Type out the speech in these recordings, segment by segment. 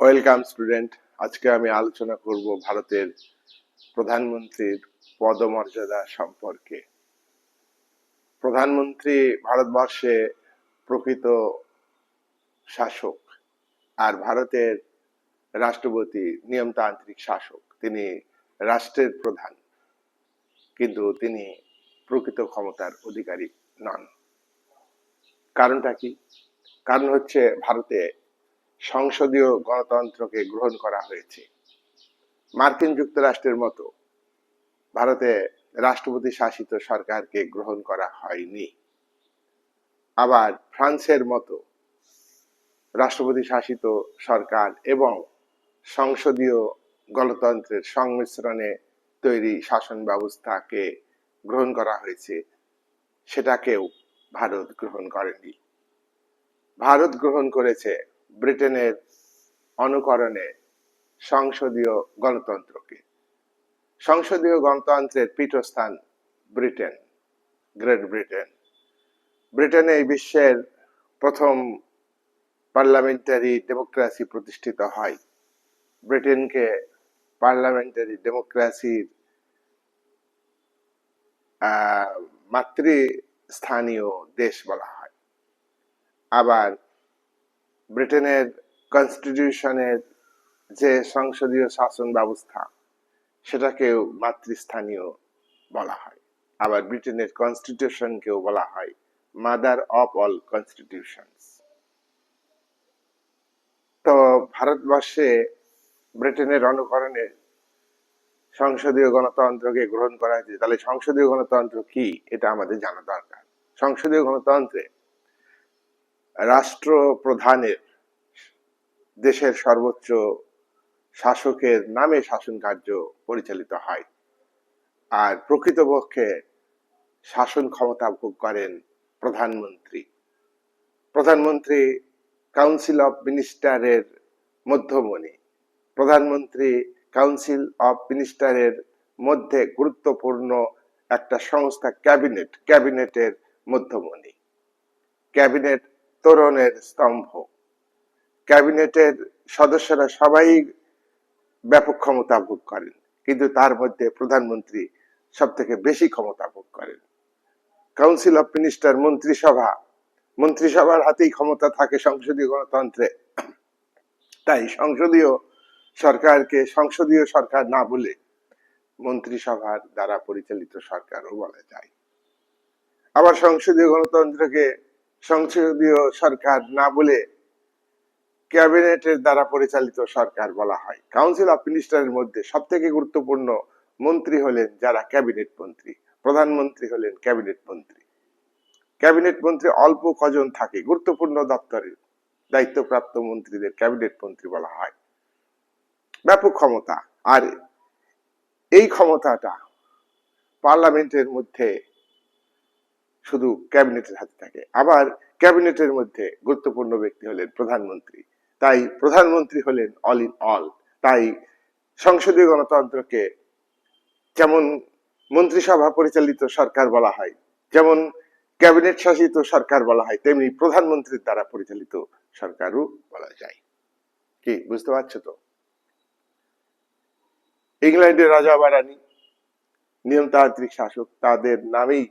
Welcome student. আজকে আমি আলোচনা করব ভারতের প্রধানমন্ত্রীর পদমর্যাদা সম্পর্কে। প্রধানমন্ত্রী ভারতবর্ষে প্রকৃত শাসক, আর ভারতের রাষ্ট্রপতি নিয়মতান্ত্রিক শাসক। তিনি রাষ্ট্রের প্রধান, কিন্তু তিনি প্রকৃত ক্ষমতার অধিকারী নন। কারণটা কি? কারণ হচ্ছে ভারতে সংসদীয় গণতন্ত্রকে গ্রহণ করা হয়েছে। মার্কিন যুক্তরাষ্ট্রের মতো ভারতে রাষ্ট্রপতি শাসিত সরকারকে গ্রহণ করা হয়নি। আবার ফ্রান্সের মতো রাষ্ট্রপতি শাসিত সরকার এবং সংসদীয় গণতন্ত্রের সংমিশ্রণে তৈরি শাসন ব্যবস্থাকে গ্রহণ করা হয়েছে, সেটাকেও ভারত গ্রহণ করেনি। ভারত গ্রহণ করেছে ব্রিটেনের অনুকরণে সংসদীয় গণতন্ত্রকে। সংসদীয় গণতন্ত্রের পীঠস্থান ব্রিটেন, গ্রেট ব্রিটেন। ব্রিটেনে এই বিশ্বের প্রথম পার্লামেন্টারি ডেমোক্রেসি প্রতিষ্ঠিত হয়। ব্রিটেনকে পার্লামেন্টারি ডেমোক্রেসির মাতৃস্থানীয় দেশ বলা হয়। আবার ব্রিটেনের কনস্টিটিউশনের যে সংসদীয় শাসন ব্যবস্থা, সেটাকেও মাতৃস্থানীয় বলা হয়। আবার ব্রিটেনের কনস্টিটিউশনকেও বলা হয় মাদার অফ অল কনস্টিটিউশনস। তো ভারতবর্ষে ব্রিটেনের অনুকরণে সংসদীয় গণতন্ত্রকে গ্রহণ করা হয়েছে। তাহলে সংসদীয় গণতন্ত্র কি, এটা আমাদের জানা দরকার। সংসদীয় গণতন্ত্রে রাষ্ট্রপ্রধানের, দেশের সর্বোচ্চ শাসকের নামে শাসন কার্য পরিচালিত হয়, আর প্রকৃতপক্ষে শাসন ক্ষমতা ভোগ করেন প্রধানমন্ত্রী। প্রধানমন্ত্রী কাউন্সিল অফ মিনিস্টারের মধ্যমণি। প্রধানমন্ত্রী কাউন্সিল অফ মিনিস্টারের মধ্যে গুরুত্বপূর্ণ একটা সংস্থা ক্যাবিনেট, ক্যাবিনেটের মধ্যমণি। ক্যাবিনেট তোরণের স্তম্ভ। ক্যাবিনেটের সদস্যরা সবাই ব্যাপক ক্ষমতা ভোগ করেন, কিন্তু তার মধ্যে প্রধানমন্ত্রী সব থেকে বেশি ক্ষমতা ভোগ করেন। কাউন্সিল অফ মিনিস্টার মন্ত্রিসভা, মন্ত্রিসভার হাতেই ক্ষমতা থাকে সংসদীয় গণতন্ত্রে। তাই সংসদীয় সরকারকে সংসদীয় সরকার না বলে মন্ত্রিসভার দ্বারা পরিচালিত সরকারও বলা যায়। আবার সংসদীয় গণতন্ত্রকে সংসদীয় সরকার না বলে ক্যাবিনেটের দ্বারা পরিচালিত সরকার বলা হয়। কাউন্সিল অফ মিনিস্টারের মধ্যে সব থেকে গুরুত্বপূর্ণ মন্ত্রী হলেন যারা ক্যাবিনেট মন্ত্রী। প্রধানমন্ত্রী হলেন ক্যাবিনেট মন্ত্রী। ক্যাবিনেট মন্ত্রী অল্প কজন থাকে, গুরুত্বপূর্ণ দপ্তরের দায়িত্বপ্রাপ্ত মন্ত্রীদের ক্যাবিনেট মন্ত্রী বলা হয়। ব্যাপক ক্ষমতা, আর এই ক্ষমতাটা পার্লামেন্টের মধ্যে শুধু ক্যাবিনেটের হাতে থাকে। আবার ক্যাবিনেটের মধ্যে গুরুত্বপূর্ণ ব্যক্তি হলেন প্রধানমন্ত্রী। তাই প্রধানমন্ত্রী হলেন অল ইন অল। তাই সংসদীয় গণতন্ত্রকে যেমন মন্ত্রিসভা পরিচালিত সরকার বলা হয়, যেমন ক্যাবিনেট শাসিত সরকার বলা হয়, তেমনি প্রধানমন্ত্রীর দ্বারা পরিচালিত সরকারও বলা যায়। কি বুঝতে পারছো তো? ইংল্যান্ডের রাজা বা রানী নিয়মতান্ত্রিক শাসক, তাদের নামেই,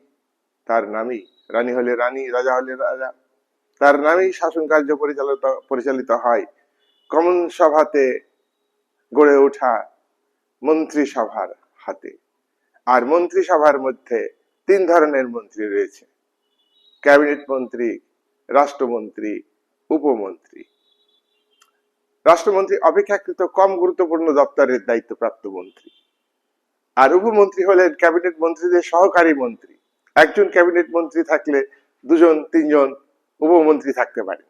তার নামেই, রানী হলে রানী, রাজা হলে রাজা, তার নামেই শাসন কার্য পরিচালিত হয় কমন সভাতে গড়ে ওঠা মন্ত্রিসভার হাতে। আর মন্ত্রিসভার মধ্যে তিন ধরনের মন্ত্রী রয়েছে: ক্যাবিনেট মন্ত্রী, রাষ্ট্রমন্ত্রী, উপমন্ত্রী। রাষ্ট্রমন্ত্রী অপেক্ষাকৃত কম গুরুত্বপূর্ণ দপ্তরের দায়িত্বপ্রাপ্ত মন্ত্রী, আর উপমন্ত্রী হলেন ক্যাবিনেট মন্ত্রীদের সহকারী মন্ত্রী। একজন ক্যাবিনেট মন্ত্রী থাকলে দুজন তিনজন উপমন্ত্রী থাকতে পারে।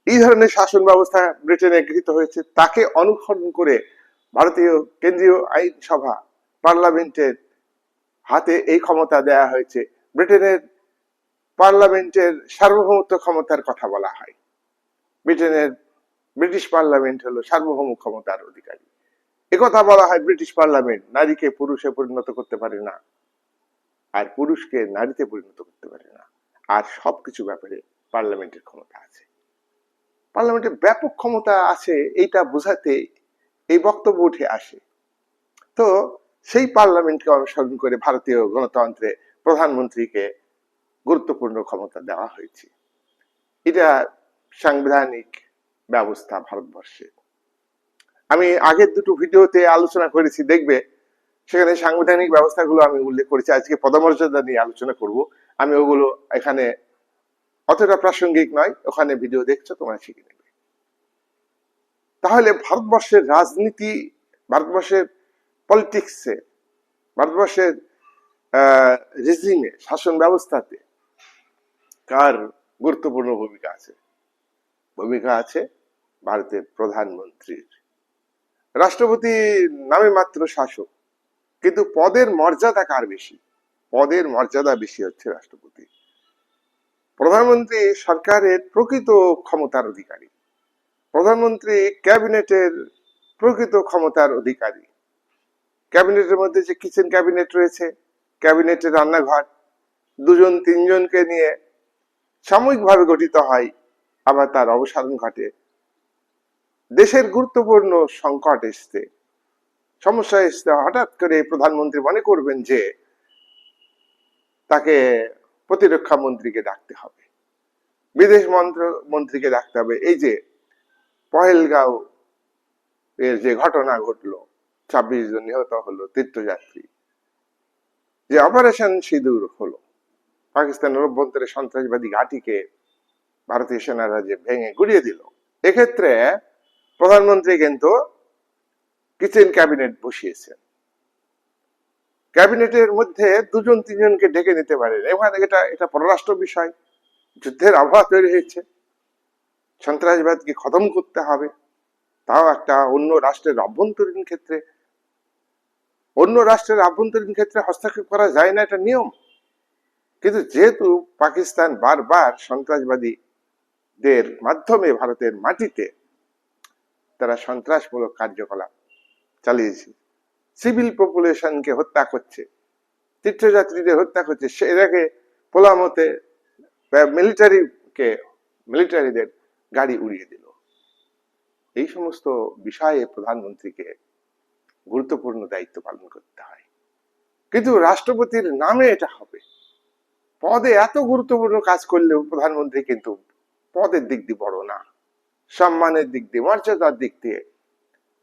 এই ধরনের শাসন ব্যবস্থা ব্রিটেনে গৃহীত হয়েছে। তাকে অনুসরণ করে ভারতীয় কেন্দ্রীয় আইনসভা, পার্লামেন্টের হাতে এই ক্ষমতা দেয়া হয়েছে। ব্রিটেনের পার্লামেন্টের সার্বভৌমত্ব ক্ষমতার কথা বলা হয়। ব্রিটিশ পার্লামেন্ট হলো সার্বভৌম ক্ষমতার অধিকারী। একথা বলা হয়, ব্রিটিশ পার্লামেন্ট নারীকে পুরুষে পরিণত করতে পারে না, আর পুরুষকে নারীতে পরিণত করতে পারে না, আর সবকিছু ব্যাপারে পার্লামেন্টের ক্ষমতা আছে। পার্লামেন্টে ব্যাপক ক্ষমতা আছে এইটা বোঝাতে এই বক্তব্য উঠে আসে। তো সেই পার্লামেন্টকে অনুসরণ করে ভারতীয় গণতন্ত্রে প্রধানমন্ত্রীকে গুরুত্বপূর্ণ ক্ষমতা দেওয়া হয়েছে। এটা সাংবিধানিক ব্যবস্থা ভারতবর্ষে। আমি আগের দুটো ভিডিওতে আলোচনা করেছি, দেখবে সেখানে সাংবিধানিক ব্যবস্থাগুলো আমি উল্লেখ করেছি। আজকে পদমর্যাদা নিয়ে আলোচনা করব। আমি ওগুলো এখানে অতটা প্রাসঙ্গিক নয়, ওখানে ভিডিও দেখছো, তোমরা শিখে নেবে। তাহলে ভারতবর্ষের রাজনীতি, ভারতবর্ষের পলিটিক্সে, ভারতবর্ষের রেজিমে, শাসন ব্যবস্থাতে কার গুরুত্বপূর্ণ ভূমিকা আছে? ভূমিকা আছে ভারতের প্রধানমন্ত্রীর। রাষ্ট্রপতি নামে মাত্র শাসক, কিন্তু পদের মর্যাদা কার বেশি? পদের মর্যাদা বেশি হচ্ছে রাষ্ট্রপতি। প্রধানমন্ত্রী সরকারের প্রকৃত ক্ষমতার অধিকারী, প্রধানমন্ত্রী ক্যাবিনেটের প্রকৃত ক্ষমতার অধিকারী। ক্যাবিনেটের মধ্যে যে কিচেন ক্যাবিনেট রয়েছে, ক্যাবিনেটের রান্নাঘর, দুজন তিনজনকে নিয়ে সাময়িকভাবে গঠিত হয়, আবার তার অবসান ঘটে। দেশের গুরুত্বপূর্ণ সংকট এসছে, সমস্যা এসছে, হঠাৎ করে প্রধানমন্ত্রী মনে করবেন যে তাকে প্রতিরক্ষা মন্ত্রীকে ডাকতে হবে, বিদেশ মন্ত্রীকে ডাকতে হবে। এই যে পহেলগাঁও এর যে ঘটনা ঘটলো, 26 জন নিহত হলো তীর্থযাত্রী, যে অপারেশন সিঁদুর হলো, পাকিস্তানের অভ্যন্তরে সন্ত্রাসবাদী ঘাঁটিকে ভারতীয় সেনারা যে ভেঙে গুড়িয়ে দিল, এক্ষেত্রে প্রধানমন্ত্রী কিন্তু কিচেন ক্যাবিনেট বসিয়েছেন। ক্যাবিনেটের মধ্যে দুজন তিনজনকে ডেকে নিতে পারেন। এখানে এটা পররাষ্ট্র বিষয়, যুদ্ধের আবহাওয়া তৈরি হয়েছে, সন্ত্রাসবাদকে খতম করতে হবে, তাও একটা অন্য রাষ্ট্রের অভ্যন্তরীণ ক্ষেত্রে। অন্য রাষ্ট্রের আভ্যন্তরীণ ক্ষেত্রে হস্তক্ষেপ করা যায় না, এটা নিয়ম। কিন্তু যেহেতু পাকিস্তান বারবার সন্ত্রাসবাদীদের মাধ্যমে ভারতের মাটিতে তারা সন্ত্রাসমূলক কার্যকলাপ চালিয়েছে, সিভিল পপুলেশনকে হত্যা করছে, তীর্থযাত্রীদের হত্যা করছে, সেটাকে পোলামতে মিলিটারিদের গাড়ি উড়িয়ে দিল। এই সমস্ত বিষয়ে প্রধানমন্ত্রীকে গুরুত্বপূর্ণ দায়িত্ব পালন করতে হয়। কিন্তু রাষ্ট্রপতির নামে এটা হবে। পদে এত গুরুত্বপূর্ণ কাজ করলেও প্রধানমন্ত্রী কিন্তু পদের দিক দিয়ে বড় না, সম্মানের দিক দিয়ে, মর্যাদার দিক দিয়ে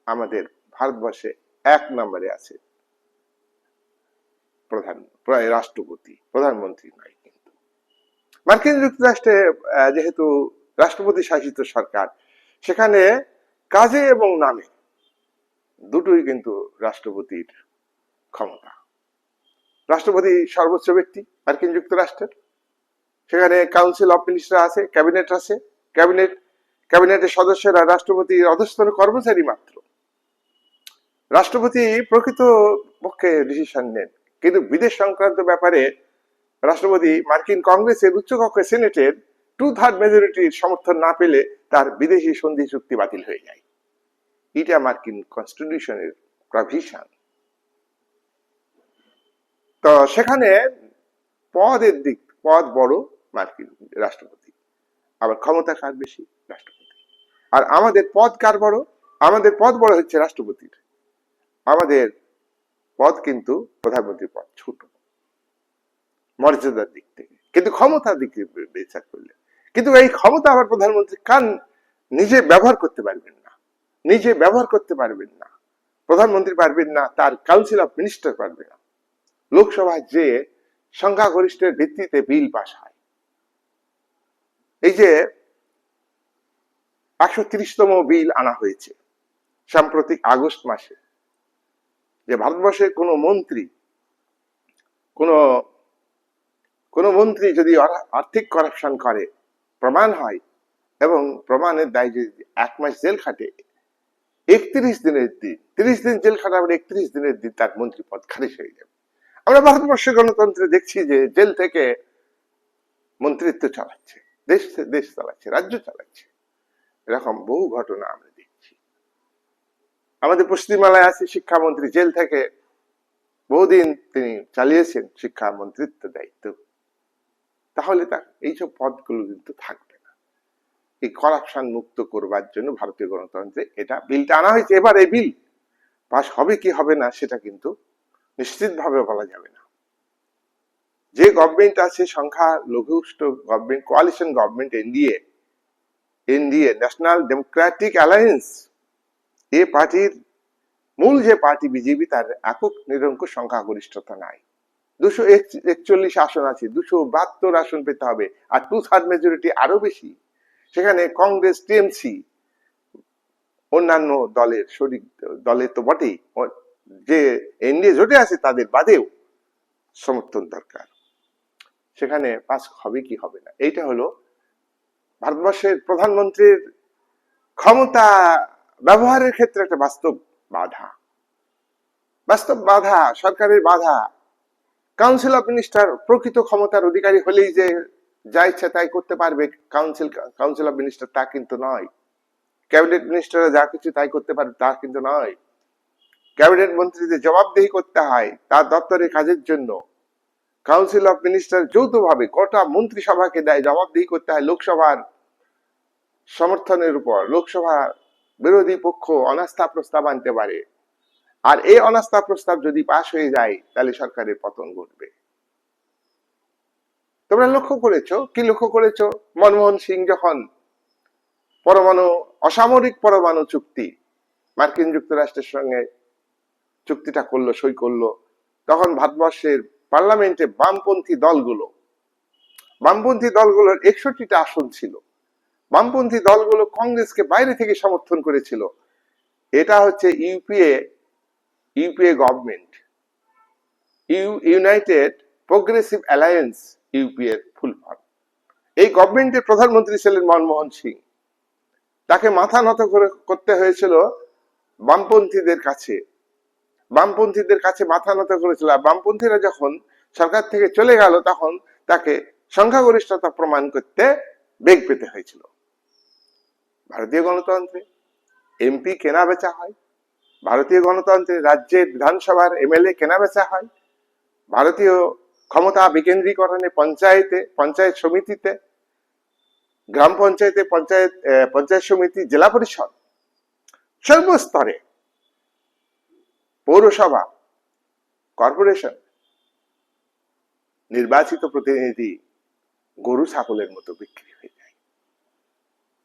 আমাদের ভারতবর্ষে 1 নম্বরে আছে রাষ্ট্রপতি, প্রধানমন্ত্রী নয়। কিন্তু মার্কিন যুক্তরাষ্ট্রে যেহেতু রাষ্ট্রপতি শাসিত সরকার, সেখানে কাজে এবং নামে দুটোই কিন্তু রাষ্ট্রপতির ক্ষমতা। রাষ্ট্রপতি সর্বোচ্চ ব্যক্তি মার্কিন যুক্তরাষ্ট্রের। সেখানে কাউন্সিল অফ মিনিস্টার আছে, ক্যাবিনেট আছে। ক্যাবিনেটের সদস্যরা রাষ্ট্রপতির অধস্তন কর্মচারী মাত্র। রাষ্ট্রপতি প্রকৃত পক্ষে ডিসিশন নেন, কিন্তু বিদেশ সংক্রান্ত ব্যাপারে রাষ্ট্রপতি মার্কিন কংগ্রেসের উচ্চকক্ষের সিনেটের 2/3 মেজরিটির সমর্থন না পেলে তার বিদেশি সন্ধি চুক্তি বাতিল হয়ে যায়। এটা মার্কিন কনস্টিটিউশনের প্রভিশন। তো সেখানে পদ বড় মার্কিন রাষ্ট্রপতি, আবার ক্ষমতা কার বেশি? রাষ্ট্রপতি। আর আমাদের পদ কার বড়? আমাদের পদ বড় হচ্ছে রাষ্ট্রপতির, আমাদের পদ কিন্তু প্রধানমন্ত্রীর পদ ছোট মর্যাদার দিক থেকে, কিন্তু ক্ষমতার দিক থেকে বিচার করলে। কিন্তু এই ক্ষমতা আবার প্রধানমন্ত্রী নিজে ব্যবহার করতে পারবেন না, নিজে ব্যবহার করতে পারবেন না, প্রধানমন্ত্রী পারবেন না, তার কাউন্সিল অফ মিনিস্টার পারবে না। লোকসভায় যে সংখ্যাগরিষ্ঠের ভিত্তিতে বিল পাস হয়, এই যে 130তম বিল আনা হয়েছে সাম্প্রতিক আগস্ট মাসে, যে ভারতবর্ষের কোন মন্ত্রী যদি আর্থিক করাপশন করে প্রমাণ হয়, এবং প্রমাণের দায় যদি 1 মাস জেল খাটে, 31 দিনের দিন, 30 দিন জেল খাটাবেন, 31 দিনের দিন তার মন্ত্রী পদ খারিজ হয়ে যাবে। আমরা ভারতবর্ষের গণতন্ত্রে দেখছি যে জেল থেকে মন্ত্রিত্ব চালাচ্ছে, দেশ চালাচ্ছে, রাজ্য চালাচ্ছে, এরকম বহু ঘটনা আমরা দেখছি। আমাদের পশ্চিমবাংলায় আছে শিক্ষামন্ত্রী, জেল থেকে বহুদিন তিনি চালিয়েছেন শিক্ষা মন্ত্রিত্ব দায়িত্ব। তাহলে এইসব পদগুলো কিন্তু থাকবে না। এই করাপশন মুক্ত করবার জন্য ভারতীয় গণতন্ত্রে এটা বিলটা আনা হয়েছে। এবার এই বিল পাস হবে কি হবে না সেটা কিন্তু নিশ্চিতভাবে বলা যাবে না। যে গভর্নমেন্ট আছে সংখ্যা লঘুষ্ঠ government, coalition government, NDA national democratic alliance, এই পার্টির মূল যে পার্টি বিজেপি তার একক নিরঙ্কুশ সংখ্যাগরিষ্ঠতা নাই। 241 আসন আছে, 272 আসন পেতে হবে, আর 2/3 মেজরিটি আরো বেশি। সেখানে কংগ্রেস, টিএমসি, অন্যান্য দলের তো বটেই, যে এনডিএ জোটে আছে তাদের বাদেও সমর্থন দরকার। সেখানে পাস হবে কি হবে না, এইটা হলো ভারতবর্ষের প্রধানমন্ত্রীর ক্ষমতা ব্যবহারের ক্ষেত্রে একটা বাস্তব বাধা, সরকারের বাধা। কাউন্সিল অফ মিনিস্টার প্রকৃত ক্ষমতার অধিকারী হলেই যে যা ইচ্ছা তাই করতে পারবে কাউন্সিল অফ মিনিস্টার, তা কিন্তু নয়। ক্যাবিনেট মিনিস্টাররা যা কিছু তাই করতে পারবে তা কিন্তু নয়। ক্যাবিনেট মন্ত্রীদের জবাবদিহি করতে হয় তার দপ্তরের কাজের জন্য। কাউন্সিল অফ মিনিস্টার যৌথভাবে গোটা মন্ত্রিসভাকে দেয় জবাবদিহি করতে হয় লোকসভার সমর্থনের উপর। লোকসভা বিরোধী পক্ষ অনাস্থা প্রস্তাব আনতে পারে, আর এই অনাস্থা প্রস্তাব যদি পাশ হয়ে যায় তাহলে সরকারের পতন ঘটবে। তোমরা লক্ষ্য করেছো মনমোহন সিং যখন অসামরিক পরমাণু চুক্তি মার্কিন যুক্তরাষ্ট্রের সঙ্গে চুক্তিটা সই করলো, তখন ভারতবর্ষের পার্লামেন্টে বামপন্থী দলগুলোর 61টা আসন ছিল। বামপন্থী দলগুলো কংগ্রেসকে বাইরে থেকে সমর্থন করেছিল। এটা হচ্ছে UPA government, United progressive alliance, UPA full form. এই গভর্নমেন্টের প্রধানমন্ত্রী ছিলেন মনমোহন সিং। তাকে মাথা নত করতে হয়েছিল বামপন্থীদের কাছে মাথা নত করেছিল। আর বামপন্থীরা যখন সরকার থেকে চলে গেল তখন তাকে সংখ্যাগরিষ্ঠতা প্রমাণ করতে বেগ পেতে হয়েছিল। ভারতীয় গণতন্ত্রে এমপি কেনা বেচা হয়, ভারতীয় গণতন্ত্রে রাজ্যের বিধানসভার এমএলএ কেনা বেচা হয়, ভারতীয় ক্ষমতা বিকেন্দ্রীকরণে পঞ্চায়েত সমিতিতে, গ্রাম পঞ্চায়েতে, পঞ্চায়েত সমিতি, জেলা পরিষদ, সর্বস্তরে, পৌরসভা, কর্পোরেশন, নির্বাচিত প্রতিনিধি গরু ছাগলের মতো বিক্রি হয়ে যায়।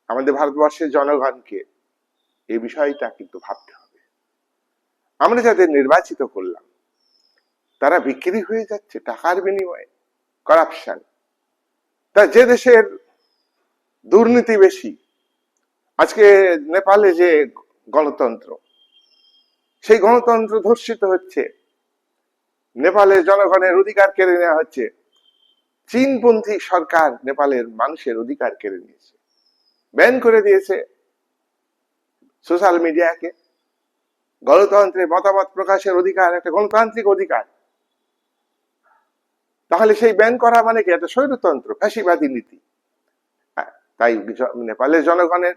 আমাদের ভারতবর্ষের জনগণকে এই বিষয়টা কিন্তু ভাবতে হবে। আমরা যাদের নির্বাচিত করলাম তারা বিক্রি হয়ে যাচ্ছে টাকার বিনিময়ে, করাপশন। তা যে দেশের দুর্নীতি বেশি, আজকে নেপালে যে গণতন্ত্র, সেই গণতন্ত্র ধর্ষিত হচ্ছে, নেপালে জনগণের অধিকার কেড়ে নেওয়া হচ্ছে। চীনপন্থী সরকার নেপালের মানুষের অধিকার কেড়ে নিয়েছে, ব্যান করে দিয়েছে সোশ্যাল মিডিয়াকে। গণতন্ত্রে মতামত প্রকাশের অধিকার একটা গণতান্ত্রিক অধিকার, তাহলে সেই ব্যান করা মানে কি? একটা স্বৈরতন্ত্র, ফ্যাসিবাদী নীতি। তাই নেপালের জনগণের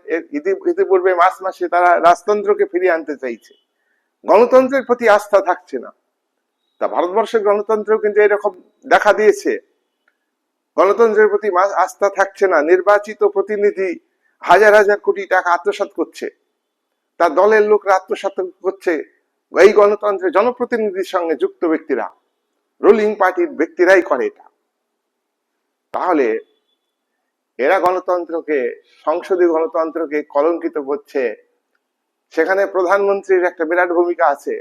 ইতিপূর্বে মাসে তারা রাজতন্ত্রকে ফিরিয়ে আনতে চাইছে, গণতন্ত্রের প্রতি আস্থা থাকছে না। তা ভারতবর্ষের গণতন্ত্র কিন্তু এরকম দেখা দিয়েছে, গণতন্ত্রের প্রতি আস্থা থাকছে না। নির্বাচিত প্রতিনিধি হাজার হাজার কোটি টাকা আত্মসাৎ করছে, তার দলের লোকরা আত্মসাৎ করছে এই গণতন্ত্রের জনপ্রতিনিধির সঙ্গে যুক্ত ব্যক্তিরা, রুলিং পার্টির ব্যক্তিরাই করে এটা। তাহলে এরা সংসদীয় গণতন্ত্রকে কলঙ্কিত করছে। সেখানে প্রধানমন্ত্রীর একটা বিরাট ভূমিকা আছে,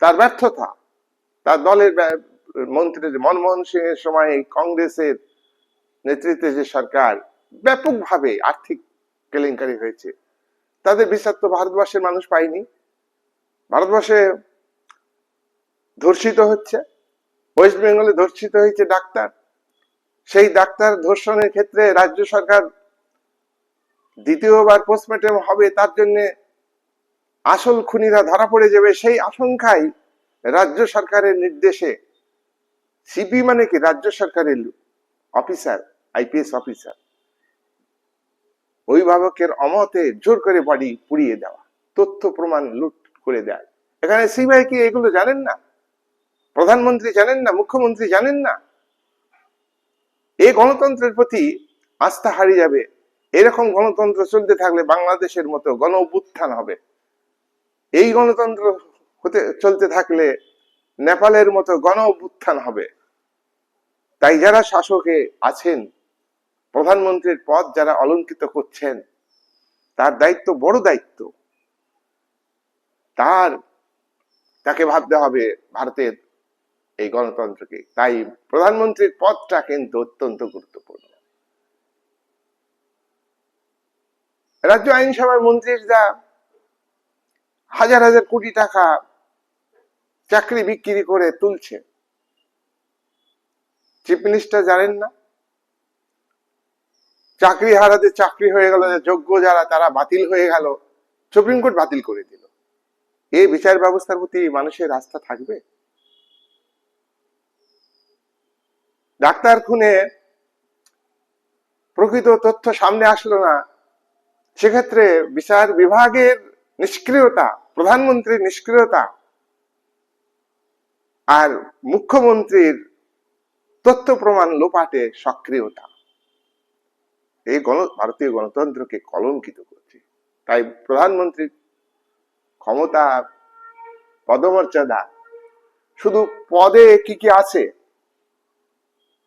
তার ব্যর্থতা, তার দলের মন্ত্রী মনমোহন সিং এর সময় কংগ্রেসের নেতৃত্বে যে সরকার, ব্যাপকভাবে আর্থিক কেলেঙ্কারি হয়েছে, তাদের বিচার তো ভারতবর্ষের মানুষ পায়নি। ভারতবর্ষে ধর্ষিত হচ্ছে, ওয়েস্ট বেঙ্গলে ধর্ষিত হয়েছে ডাক্তার, সেই ডাক্তার ধর্ষণের ক্ষেত্রে রাজ্য সরকার দ্বিতীয়বার পোস্টমর্টেম হবে, তার জন্য আসল খুনিরা ধরা পড়ে যাবে, সেই আশঙ্কায় রাজ্য সরকারের নির্দেশে, সিপি মানে কি রাজ্য সরকারের অফিসার, আইপিএস অফিসার, অভিভাবকের অমতে জোর করে বাড়ি পুড়িয়ে দেওয়া, তথ্য প্রমাণ লুট করে দেয়। এখানে সিবিআই কি এগুলো জানেন না? প্রধানমন্ত্রী জানেন না? মুখ্যমন্ত্রী জানেন না? এই গণতন্ত্রের প্রতি আস্থা হারিয়ে যাবে, এরকম গণতন্ত্র চলতে থাকলে বাংলাদেশের মতো গণ অভ্যুত্থান হবে। এই গণতন্ত্র চলতে থাকলে নেপালের মতো গণ অভ্যুত্থান হবে। তাই যারা শাসকে আছেন, প্রধানমন্ত্রীর পদ যারা অলঙ্কিত করছেন, তার দায়িত্ব বড় দায়িত্ব। তাকে ভাবতে হবে ভারতের এই গণতন্ত্রকে। তাই প্রধানমন্ত্রীর পদটা কিন্তু অত্যন্ত গুরুত্বপূর্ণ। রাজ্য আইনসভার মন্ত্রীরা হাজার হাজার কোটি টাকা চাকরি বিক্রি করে তুলছে। চিফ মিনিস্টার জানেন না? চাকরি হারাতে চাকরি হয়ে গেল, যোগ্য যারা তারা বাতিল হয়ে গেল, সুপ্রিম কোর্ট বাতিল করে দিল। এই বিচার ব্যবস্থার প্রতি মানুষের আস্থা থাকবে? ডাক্তার খুনে প্রকৃত তথ্য সামনে আসলো না, সেক্ষেত্রে বিচার বিভাগের নিষ্ক্রিয়তা, প্রধানমন্ত্রীর নিষ্ক্রিয়তা আর মুখ্যমন্ত্রীর তথ্য প্রমাণ লোপাটে সক্রিয়তা, এই ভারতীয় গণতন্ত্রকে কলঙ্কিত করছে। তাই প্রধানমন্ত্রীর ক্ষমতা, পদমর্যাদা শুধু পদে কি কি আছে,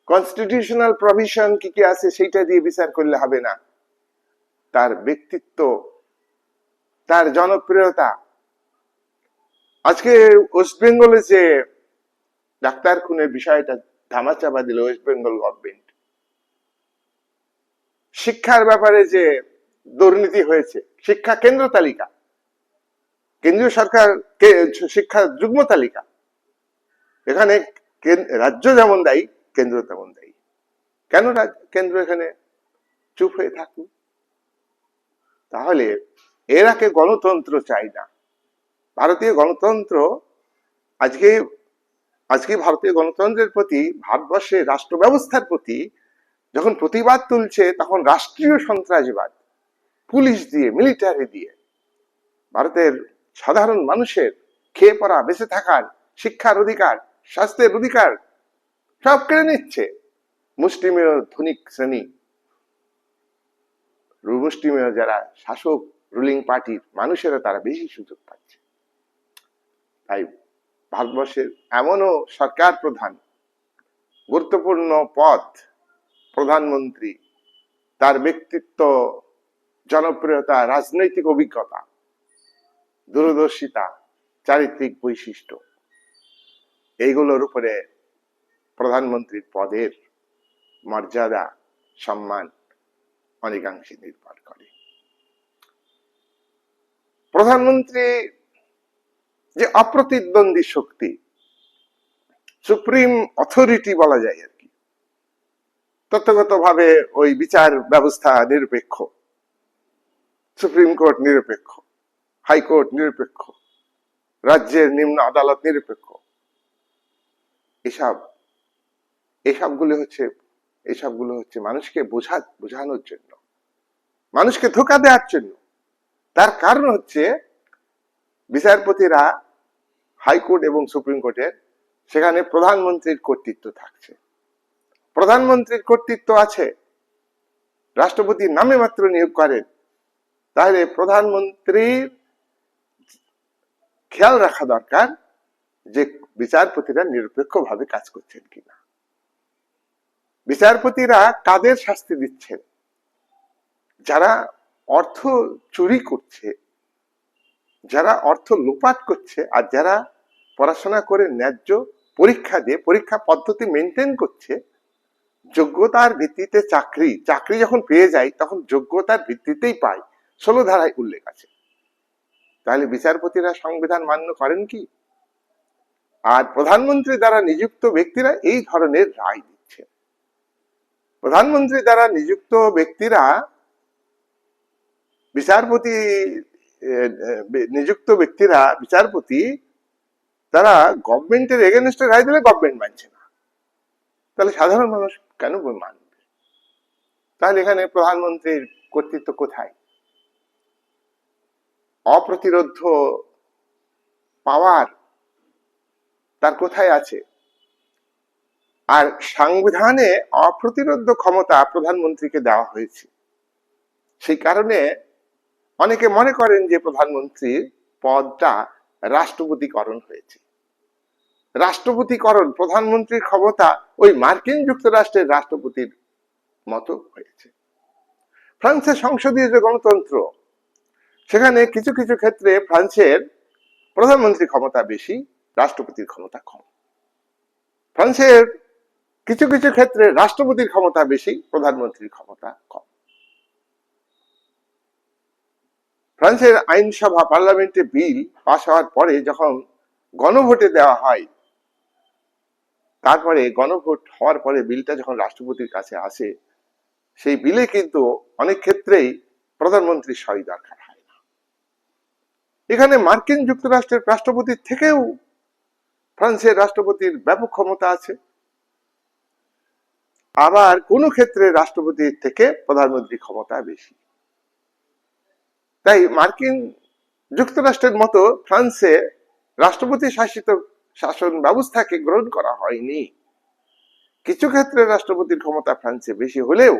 কনস্টিটিউশনাল প্রভিশন কি কি আছে সেইটা দিয়ে বিচার করলে হবে না। তার ব্যক্তিত্ব, তার জনপ্রিয়তা। আজকে ওয়েস্ট বেঙ্গলে যে ডাক্তার খুনের বিষয়টা ধামাচাপা দিল ওয়েস্ট বেঙ্গল গভর্নমেন্ট, শিক্ষার ব্যাপারে যে দুর্নীতি হয়েছে, শিক্ষা কেন্দ্র তালিকা, কেন্দ্রীয় সরকার শিক্ষা যুগ্ম তালিকা, এখানে রাজ্য যেমন দায়ী, কেন্দ্র তেমন দায়ী। কেন কেন্দ্র এখানে চুপ হয়ে থাকুন? তাহলে এরাকে গণতন্ত্র চাই না। ভারতীয় গণতন্ত্র আজকে ভারতীয় গণতন্ত্রের প্রতি, ভারতবর্ষের রাষ্ট্র ব্যবস্থার প্রতি যখন প্রতিবাদ তুলছে, তখন রাষ্ট্রীয় সন্ত্রাসবাদ, পুলিশ দিয়ে, মিলিটারি দিয়ে ভারতের সাধারণ মানুষের খেয়ে পড়া, বেঁচে থাকার, শিক্ষার অধিকার, স্বাস্থ্যের অধিকার সব কেড়ে নিচ্ছে মুষ্টিমেয় ধনিক শ্রেণী, মুষ্টিমেয় যারা শাসক, রুলিং পার্টির মানুষেরা, তারা বেশি সুযোগ পাচ্ছে। তাই ভারতবর্ষের এমনও সরকার প্রধান, গুরুত্বপূর্ণ পদ প্রধানমন্ত্রী, তার ব্যক্তিত্ব, জনপ্রিয়তা, রাজনৈতিক অভিজ্ঞতা, দূরদর্শিতা, চারিত্রিক বৈশিষ্ট্য, এইগুলোর উপরে প্রধানমন্ত্রীর পদের মর্যাদা, সম্মান অনেকাংশে নির্ভর করে। প্রধানমন্ত্রী যে অপ্রতিদ্বন্দ্বী শক্তি, সুপ্রিম অথরিটি বলা যায় আর কি। তথ্যগত ভাবে ওই বিচার ব্যবস্থা নিরপেক্ষ, সুপ্রিম কোর্ট নিরপেক্ষ, হাইকোর্ট নিরপেক্ষ, রাজ্যের নিম্ন আদালত নিরপেক্ষ। এসবগুলো হচ্ছে মানুষকে বোঝানোর জন্য, মানুষকে ধোঁকা দেওয়ার জন্য। তার কারণ হচ্ছে বিচারপতিরা হাইকোর্ট এবং সুপ্রিম কোর্টের, সেখানে প্রধানমন্ত্রীর কর্তৃত্ব থাকছে। প্রধানমন্ত্রীর কর্তৃত্ব আছে, রাষ্ট্রপতির নামে মাত্র নিয়োগ করেন। তাহলে প্রধানমন্ত্রীর খেয়াল রাখা দরকার যে বিচারপতিরা নিরপেক্ষভাবে কাজ করছেন কিনা, বিচারপতিরা কাদের শাস্তি দিচ্ছেন, যারা অর্থ চুরি করছে, যারা অর্থ লোপাট করছে, আর যারা পড়াশোনা করে ন্যায্য পরীক্ষা দিয়ে পরীক্ষা পদ্ধতি মেনটেন করছে, যোগ্যতার ভিত্তিতে চাকরি যখন পেয়ে যায় তখন যোগ্যতার ভিত্তিতেই পায়, 16 ধারায় উল্লেখ আছে। তাহলে বিচারপতিরা সংবিধান মান্য করেন কি? আর প্রধানমন্ত্রী দ্বারা নিযুক্ত ব্যক্তিরা এই ধরনের রায় দিচ্ছে। প্রধানমন্ত্রী দ্বারা নিযুক্ত ব্যক্তিরা, বিচারপতি, তারা গভর্নমেন্টের এগেনস্টে রায় দিলে গভর্নমেন্ট মানছে না, তাহলে সাধারণ মানুষ কেন মানবে? তাহলে এখানে প্রধানমন্ত্রীর কর্তৃত্ব কোথায়? অপ্রতিরোধ পাওয়ার তার কোথায় আছে? আর সংবিধানে অপ্রতিরোধ ক্ষমতা প্রধানমন্ত্রীকে দেওয়া হয়েছে। সেই কারণে অনেকে মনে করেন যে প্রধানমন্ত্রীর পদটা রাষ্ট্রপতিকরণ হয়েছে। রাষ্ট্রপতিকরণ, প্রধানমন্ত্রীর ক্ষমতা ওই মার্কিন যুক্তরাষ্ট্রের রাষ্ট্রপতির মতো হয়েছে। ফ্রান্সের সংসদীয় যে গণতন্ত্র, সেখানে কিছু কিছু ক্ষেত্রে ফ্রান্সের প্রধানমন্ত্রীর ক্ষমতা বেশি, রাষ্ট্রপতির ক্ষমতা কম। ফ্রান্সের কিছু কিছু ক্ষেত্রে রাষ্ট্রপতির ক্ষমতা বেশি, প্রধানমন্ত্রীর ক্ষমতা কম। ফ্রান্সের আইনসভা, পার্লামেন্টে বিল পাশ হওয়ার পরে যখন গণভোটে দেওয়া হয়, তারপরে গণভোট হওয়ার পরে বিলটা যখন রাষ্ট্রপতির কাছে আসে, সেই বিলে কিন্তু অনেক ক্ষেত্রেই প্রধানমন্ত্রীর সই দরকার হয় না। এখানে মার্কিন যুক্তরাষ্ট্রের রাষ্ট্রপতির থেকেও ফ্রান্সের রাষ্ট্রপতির ব্যাপক ক্ষমতা আছে, আবার কোন ক্ষেত্রে রাষ্ট্রপতির থেকে প্রধানমন্ত্রীর ক্ষমতা বেশি। তাই মার্কিন যুক্তরাষ্ট্রের মতো ফ্রান্সে রাষ্ট্রপতি শাসিত শাসন ব্যবস্থাকে গ্রহণ করা হয়নি। কিছু ক্ষেত্রে রাষ্ট্রপতির ক্ষমতা ফ্রান্সে বেশি হলেও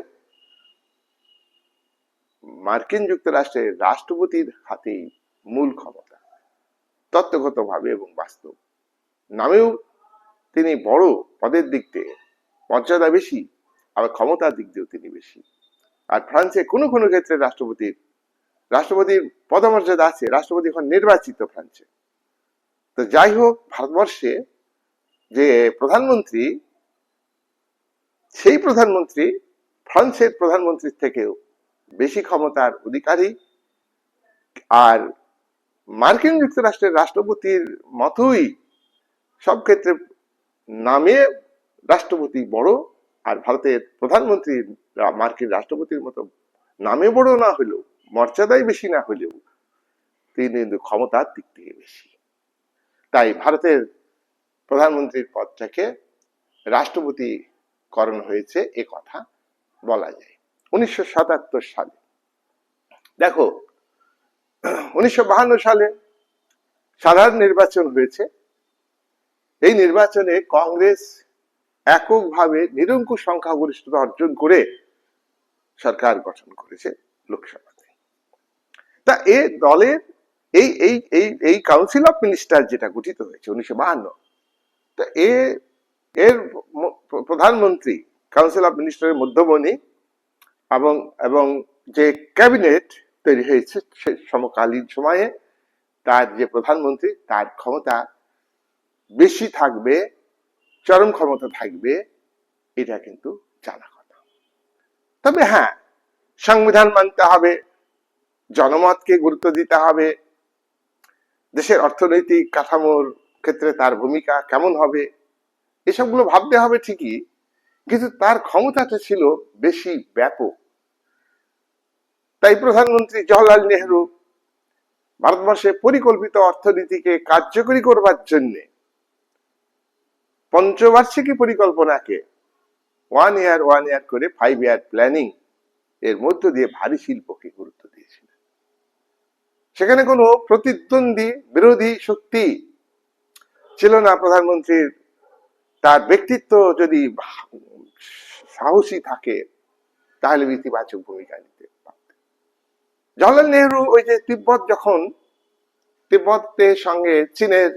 মার্কিন যুক্তরাষ্ট্রের রাষ্ট্রপতির হাতেই মূল ক্ষমতা, তত্ত্বগতভাবে এবং বাস্তব। নামেও তিনি বড়, পদের দিক দিয়ে মর্যাদা বেশি, আবার ক্ষমতার দিক দিয়েও তিনি বেশি। আর ফ্রান্সে কোনো কোনো ক্ষেত্রে রাষ্ট্রপতির পদমর্যাদা আছে, রাষ্ট্রপতি এখন নির্বাচিত ফ্রান্সে। তো যাই হোক, ভারতবর্ষে যে প্রধানমন্ত্রী, সেই প্রধানমন্ত্রী ফ্রান্সের প্রধানমন্ত্রীর থেকেও বেশি ক্ষমতার অধিকারী, আর মার্কিন যুক্তরাষ্ট্রের রাষ্ট্রপতির মতোই সব ক্ষেত্রে নামে রাষ্ট্রপতি বড়, আর ভারতের প্রধানমন্ত্রী মার্কিন রাষ্ট্রপতির মতো নামে বড় না হলেও, মর্যাদায় বেশি না হলেও, তিনি কিন্তু ক্ষমতার দিক থেকে বেশি। তাই ভারতের প্রধানমন্ত্রীর পদটাকে রাষ্ট্রপতিকরণ হয়েছে, এ কথা বলা যায়। 1977 সালে দেখো, 1952 সালে সাধারণ নির্বাচন হয়েছে। এই নির্বাচনে কংগ্রেস এককভাবে নিরঙ্কুশ সংখ্যাগরিষ্ঠতা অর্জন করে সরকার গঠন করেছে লোকসভাতে। তা এ দলের এই এই এই এই কাউন্সিল অফ মিনিস্টার যেটা গঠিত হয়েছে 1952, তা এর প্রধানমন্ত্রী, কাউন্সিল অফ মিনিস্টারের মধ্যমণি, এবং এবং যে ক্যাবিনেট তৈরি হয়েছে সে সমকালীন সময়ে, তার যে প্রধানমন্ত্রী, তার ক্ষমতা বেশি থাকবে, চরম ক্ষমতা থাকবে, এটা কিন্তু জানা কথা। তবে হ্যাঁ, সংবিধান মানতে হবে, জনমতকে গুরুত্ব দিতে হবে, দেশের অর্থনৈতিক কাঠামোর ক্ষেত্রে তার ভূমিকা কেমন হবে, এসবগুলো ভাবতে হবে ঠিকই, কিন্তু তার ক্ষমতাটা ছিল বেশি ব্যাপক। তাই প্রধানমন্ত্রী জওহরলাল নেহরু ভারতবর্ষে পরিকল্পিত অর্থনীতিকে কার্যকরী করবার জন্য পঞ্চবার্ষিকী পরিকল্পনাকে 1 ইয়ার করে 5 ইয়ার প্ল্যানিং এর মধ্য দিয়ে ভারী শিল্পকে গুরুত্ব দিয়েছিলেন। সেখানে কোনো প্রতিদ্বন্দ্বী বিরোধী শক্তি ছিল না প্রধানমন্ত্রীর। তার ব্যক্তিত্ব যদি সাহসী থাকে, তাহলে ইতিবাচক ভূমিকা নিতে পারতেন। জওহরলাল নেহরু ওই যে তিব্বতের সঙ্গে চীনের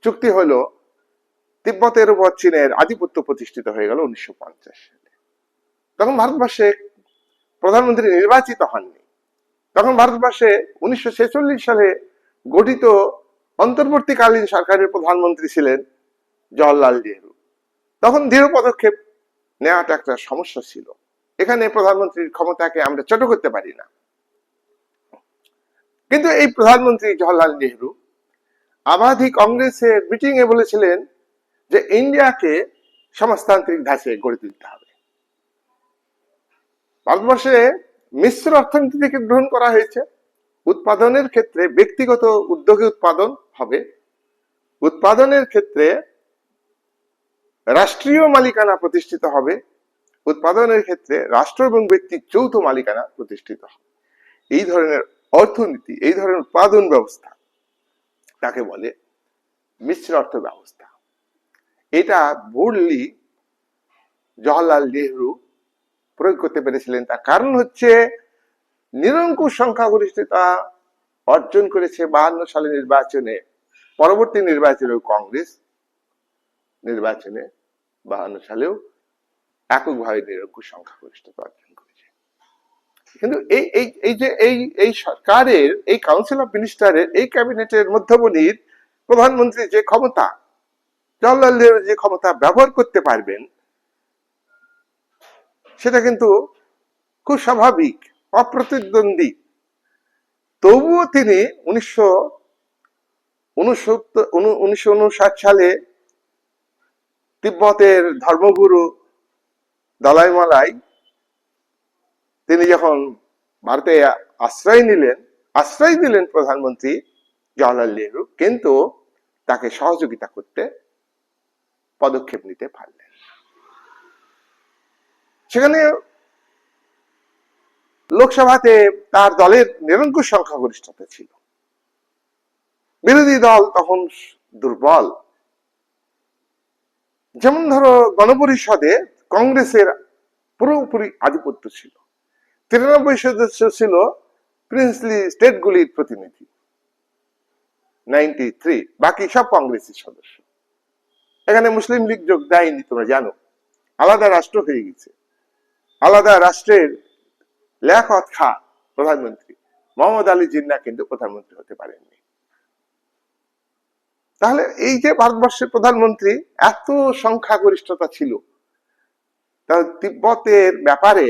চুক্তি হলো, তিব্বতের উপর চীনের আধিপত্য প্রতিষ্ঠিত হয়ে গেল 1950 সালে। তখন ভারতবর্ষে প্রধানমন্ত্রী নির্বাচিত হননি। তখন ভারতবর্ষে 1946 সালে গঠিত অন্তর্বর্তীকালীন সরকারের প্রধানমন্ত্রী ছিলেন জওহরলাল নেহরু। তখন দৃঢ় পদক্ষেপ নেওয়াটা একটা সমস্যা ছিল। এখানে প্রধানমন্ত্রীর ক্ষমতাকে আমরা ছোট করতে পারি না। কিন্তু এই প্রধানমন্ত্রী জওহরলাল নেহরু আবাধি কংগ্রেসের মিটিং এ বলেছিলেন যে ইন্ডিয়াকে সমাজতান্ত্রিক ধাঁচে গড়ে তুলতে হবে। ভারতবর্ষে মিশ্র অর্থনীতি থেকে গ্রহণ করা হয়েছে। উৎপাদনের ক্ষেত্রে ব্যক্তিগত উদ্যোগে উৎপাদন হবে, উৎপাদনের ক্ষেত্রে রাষ্ট্রীয় মালিকানা প্রতিষ্ঠিত হবে, উৎপাদনের ক্ষেত্রে রাষ্ট্র এবং ব্যক্তির যৌথ মালিকানা প্রতিষ্ঠিত হবে। এই ধরনের অর্থনীতি, এই ধরনের উৎপাদন ব্যবস্থা, তাকে বলে মিশ্র অর্থ ব্যবস্থা। এটা বোল্ডলি জওহরলাল নেহরু প্রয়োগ করতে পেরেছিলেন। তার কারণ হচ্ছে নিরঙ্কুশ সংখ্যাগরিষ্ঠতা অর্জন করেছে 52 সালে নির্বাচনে, পরবর্তী নির্বাচনেও কংগ্রেস নির্বাচনে 52 সালেও এককভাবে নিরঙ্কুশ সংখ্যাগরিষ্ঠতা অর্জন করেছে। কিন্তু এই এই এই যে এই এই সরকারের, এই কাউন্সিল অফ মিনিস্টারের, এই ক্যাবিনেটের মধ্যমণির প্রধানমন্ত্রী যে ক্ষমতা, জওহরলাল নেহরু যে ক্ষমতা ব্যবহার করতে পারবেন, সেটা কিন্তু খুব স্বাভাবিক, অপ্রতিদ্বন্দ্বী। তবুও তিনি 1959 সালে তিব্বতের ধর্মগুরু দলাই মালাই তিনি যখন ভারতে আশ্রয় দিলেন প্রধানমন্ত্রী জওহরলাল নেহরু, কিন্তু তাকে সহযোগিতা করতে পদক্ষেপ নিতে পারলেন। সেখানে লোকসভাতে তার দলের নিরঙ্কুশ সংখ্যাগরিষ্ঠতা ছিল, বিরোধী দল তখন দুর্বল। যেমন ধরো গণপরিষদে কংগ্রেসের পুরোপুরি আধিপত্য ছিল, 93 সদস্য ছিল প্রিন্সলি স্টেটগুলির প্রতিনিধি, 93, বাকি সব কংগ্রেসের সদস্য। এখানে মুসলিম লীগ যোগ দেয়নি, তোমরা জানো, আলাদা রাষ্ট্র হয়ে গেছে। আলাদা রাষ্ট্রের লিয়াকত খাঁ প্রধানমন্ত্রী, মোহাম্মদ আলী জিন্নাহ কিন্তু প্রধানমন্ত্রী হতে পারেননি। তাহলে এই যে ভারতবর্ষের প্রধানমন্ত্রী এত সংখ্যাগরিষ্ঠতা ছিল, তাহলে তিব্বতের ব্যাপারে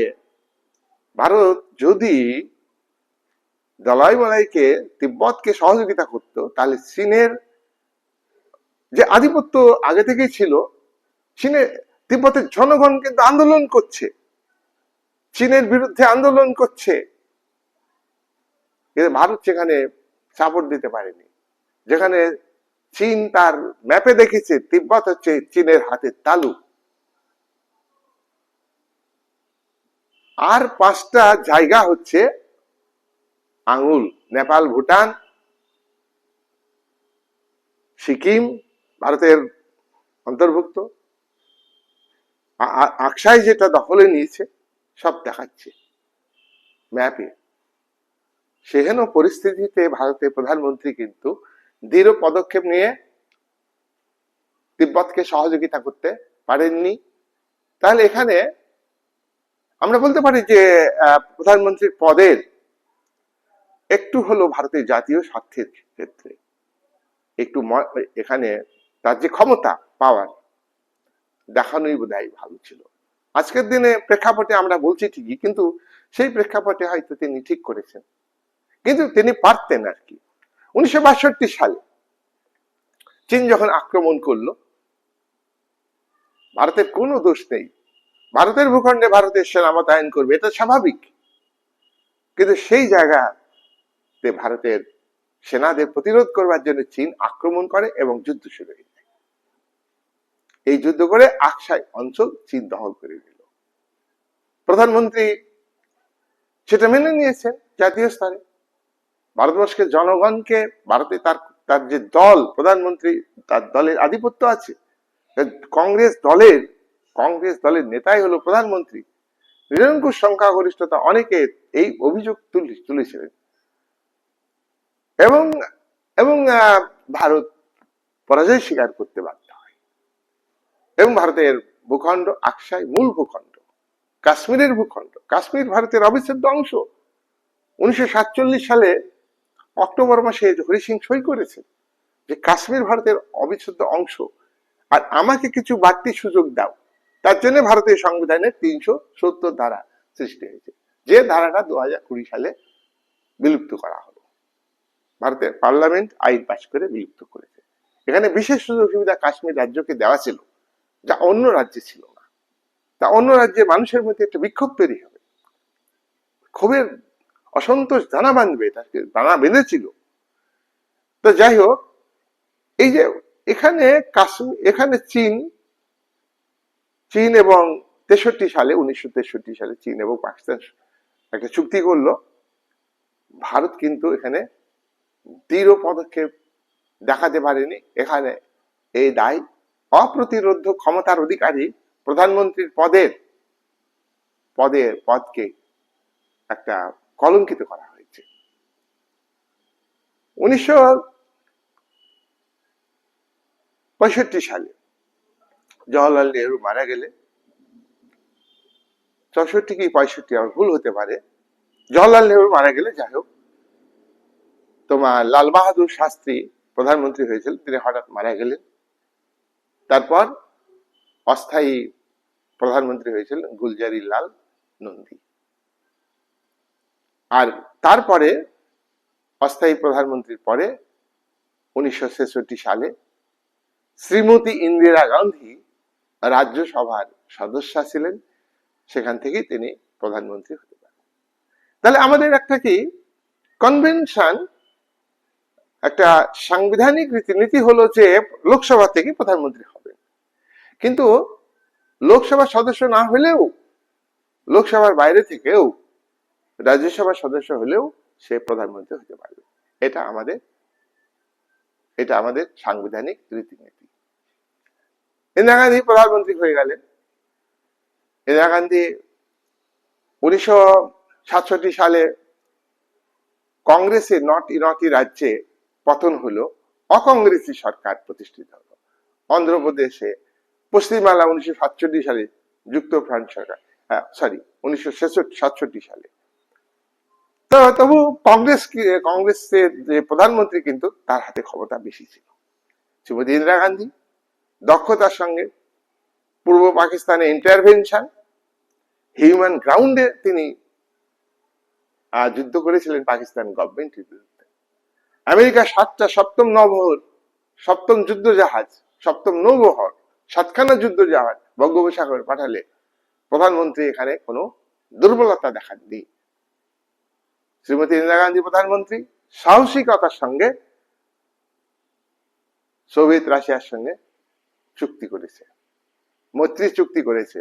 ভারত যদি দলাই মালাইকে, তিব্বতকে সহযোগিতা করত, তাহলে চীনের যে আধিপত্য আগে থেকেই ছিল, তিব্বতের জনগণ কিন্তু আন্দোলন করছে, চীনের বিরুদ্ধে আন্দোলন করছে, কিন্তু ভারত সেখানে সাপোর্ট দিতে পারেনি। যেখানে চীন তার ম্যাপে দেখেছে তিব্বত হচ্ছে চীনের হাতের তালু, আর 5টা জায়গা হচ্ছে আঙুল, নেপাল, ভুটান, সিকিম ভারতের অন্তর্ভুক্ত, আকসাই যেটা দখলে নিয়েছে, সব দেখাচ্ছে ম্যাপে। সেহেন পরিস্থিতিতে ভারতের প্রধানমন্ত্রী কিন্তু দৃঢ় পদক্ষেপ নিয়ে তিব্বতকে সহযোগিতা করতে পারেননি। তাহলে এখানে আমরা বলতে পারি যে প্রধানমন্ত্রীর পদের একটু হলো ভারতের জাতীয় স্বার্থের ক্ষেত্রে একটু এখানে তার যে ক্ষমতা, পাওয়ার দেখানোই বোধহয় ভালো ছিল। আজকের দিনে প্রেক্ষাপটে আমরা বলছি ঠিকই, কিন্তু সেই প্রেক্ষাপটে হয়তো তিনি ঠিক করেছেন, কিন্তু তিনি পারতেন আর কি। 1962 সালে চীন যখন আক্রমণ করলো, ভারতের কোনো দোষ নেই, ভারতের ভূখণ্ডে ভারতের সেনা মোতায়েন করবে, এটা স্বাভাবিক। কিন্তু সেই জায়গাতে ভারতের সেনাদের প্রতিরোধ করবার জন্য চীন আক্রমণ করে এবং যুদ্ধ শুরু হয়ে যায়। এই যুদ্ধ করে আকসাই অঞ্চল চীন দখল করে দিল। প্রধানমন্ত্রী সেটা মেনে নিয়েছেন জাতীয় স্তরে। ভারতবর্ষের জনগণকে, ভারতে তার যে দল, প্রধানমন্ত্রী, তার দলের আধিপত্য আছে, কংগ্রেস দলের নেতাই হলো প্রধানমন্ত্রী। নিরঙ্কুশ সংখ্যাগরিষ্ঠতা অনেকে এই অভিযোগ তুলেছিলেন, এবং এবং ভারত পরাজয় স্বীকার করতে বাধ্য হয়। এবং ভারতের ভূখণ্ড আকসাই মূল ভূখণ্ড, কাশ্মীরের ভূখণ্ড, কাশ্মীর ভারতের অবিচ্ছেদ্য অংশ। 1947 সালে অক্টোবর মাসে হরি সিং সই করেছে যে কাশ্মীর ভারতের অবিচ্ছেদ্য অংশ, আর আমাকে কিছু বাড়তি সুযোগ দাও। তার জন্য ভারতীয় সংবিধানের 370 ধারা সৃষ্টি হয়েছে, যে ধারাটা 2020 সালে বিলুপ্ত করা হলো। ভারতের পার্লামেন্ট আইন পাশ করে বিলুপ্ত করেছে। এখানে বিশেষ সুযোগ সুবিধা কাশ্মীর রাজ্যকে দেওয়া ছিল, যা অন্য রাজ্যে ছিল না। তা অন্য রাজ্যে মানুষের মধ্যে একটা বিক্ষোভ তৈরি হবে, ক্ষোভের অসন্তোষ দানা বাঁধবে, দানা বেঁধেছিল। তো যাই হোক, এই যে এখানে চীন এবং 1963 সালে চীন এবং পাকিস্তান একটা চুক্তি করলো। ভারত কিন্তু এখানে দৃঢ় পদক্ষেপ দেখাতে পারেনি। এখানে এই দায় অপ্রতিরোধ্য ক্ষমতার অধিকারী প্রধানমন্ত্রীর পদকে একটা কলঙ্কিত করা হয়েছে। 1965 সালে জওয়াহরলাল নেহরু মারা গেলে, 64 কি 65 আমার ভুল হতে পারে, জওয়াহরলাল নেহরু মারা গেলে, যাই হোক, তোমার লাল বাহাদুর শাস্ত্রী প্রধানমন্ত্রী হয়েছিলেন, তিনি হঠাৎ মারা গেলেন। তারপর অস্থায়ী প্রধানমন্ত্রী হয়েছিলেন গুলজারি লাল নন্দী। আর তারপরে অস্থায়ী প্রধানমন্ত্রীর পরে 1966 সালে শ্রীমতী ইন্দিরা গান্ধী রাজ্যসভার সদস্য ছিলেন, সেখান থেকেই তিনি প্রধানমন্ত্রী হতে পারেন। তাহলে আমাদের একটা কি কনভেনশন, একটা সাংবিধানিক রীতিনীতি হলো যে লোকসভা থেকে প্রধানমন্ত্রী হবে, কিন্তু লোকসভার সদস্য না হলেও, লোকসভার বাইরে থেকেও, রাজ্যসভার সদস্য হলেও সে প্রধানমন্ত্রী হতে পারবে। এটা আমাদের সাংবিধানিক রীতিনীতি। ইন্দিরা গান্ধী প্রধানমন্ত্রী হয়ে গেলেন। ইন্দিরা গান্ধী 1967 সালে কংগ্রেসের নটি রাজ্যে পতন হলো, অকংগ্রেসী সরকার প্রতিষ্ঠিত হলো। অন্ধ্রপ্রদেশে, পশ্চিমবাংলা 1967 সালে যুক্তফ্রন্ট সরকার, 1967 সালে। তো তবু কংগ্রেসের যে প্রধানমন্ত্রী, কিন্তু তার হাতে ক্ষমতা বেশি ছিল। শ্রীমতী ইন্দিরা গান্ধী দক্ষতার সঙ্গে পূর্ব পাকিস্তানে ইন্টারভেনশন, হিউম্যান গ্রাউন্ডে তিনি যুদ্ধ করেছিলেন পাকিস্তান গভর্নমেন্টের বিরুদ্ধে। আমেরিকা 7টা সপ্তম যুদ্ধ জাহাজ, সপ্তম নৌবহর, 7খানা যুদ্ধ জাহাজ বঙ্গোপসাগরে পাঠালে প্রধানমন্ত্রী এখানে কোনো দুর্বলতা দেখাননি। শ্রীমতী ইন্দিরা গান্ধী প্রধানমন্ত্রী সাহসিকতার সঙ্গে সোভিয়েত রাশিয়ার সঙ্গে চুক্তি করেছে, মৈত্রী চুক্তি করেছে।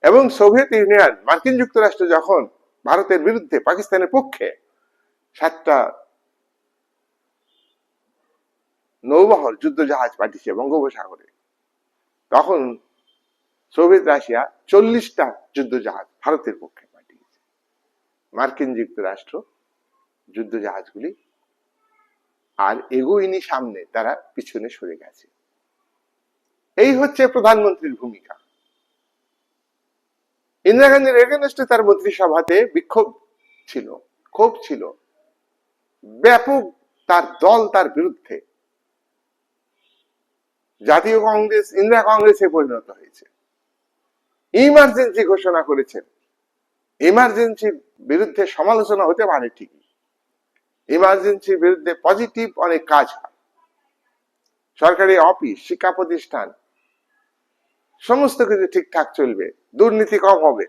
এবং সোভিয়েত ইউনিয়ন, মার্কিন যুক্তরাষ্ট্র যখন ভারতের বিরুদ্ধে, পাকিস্তানের পক্ষে 7টা নৌবহর যুদ্ধ জাহাজ পাঠিয়েছে বঙ্গোপসাগরে, তখন সোভিয়েত রাশিয়া 40টা যুদ্ধ জাহাজ ভারতের পক্ষে পাঠিয়েছে। মার্কিন যুক্তরাষ্ট্র যুদ্ধ জাহাজগুলি আর এগোয়নি সামনে, তারা পিছনে সরে গেছে। এই হচ্ছে প্রধানমন্ত্রীর ভূমিকা। ইন্দিরা গান্ধীর এগেনস্টে তার মন্ত্রিসভাতে বিক্ষোভ ছিল, ক্ষোভ ছিল ব্যাপক। তার দল তার বিরুদ্ধে, জাতীয় কংগ্রেস ইন্দিরা কংগ্রেসে পরিণত হয়েছে। ইমার্জেন্সি ঘোষণা করেছেন। ইমার্জেন্সির বিরুদ্ধে সমালোচনা হতে পারে ঠিকই, ইমার্জেন্সির বিরুদ্ধে পজিটিভ অনেক কাজ হয়। সরকারি অফিস, শিক্ষা প্রতিষ্ঠান, সমস্ত কিছু ঠিকঠাক চলবে, দুর্নীতি কম হবে।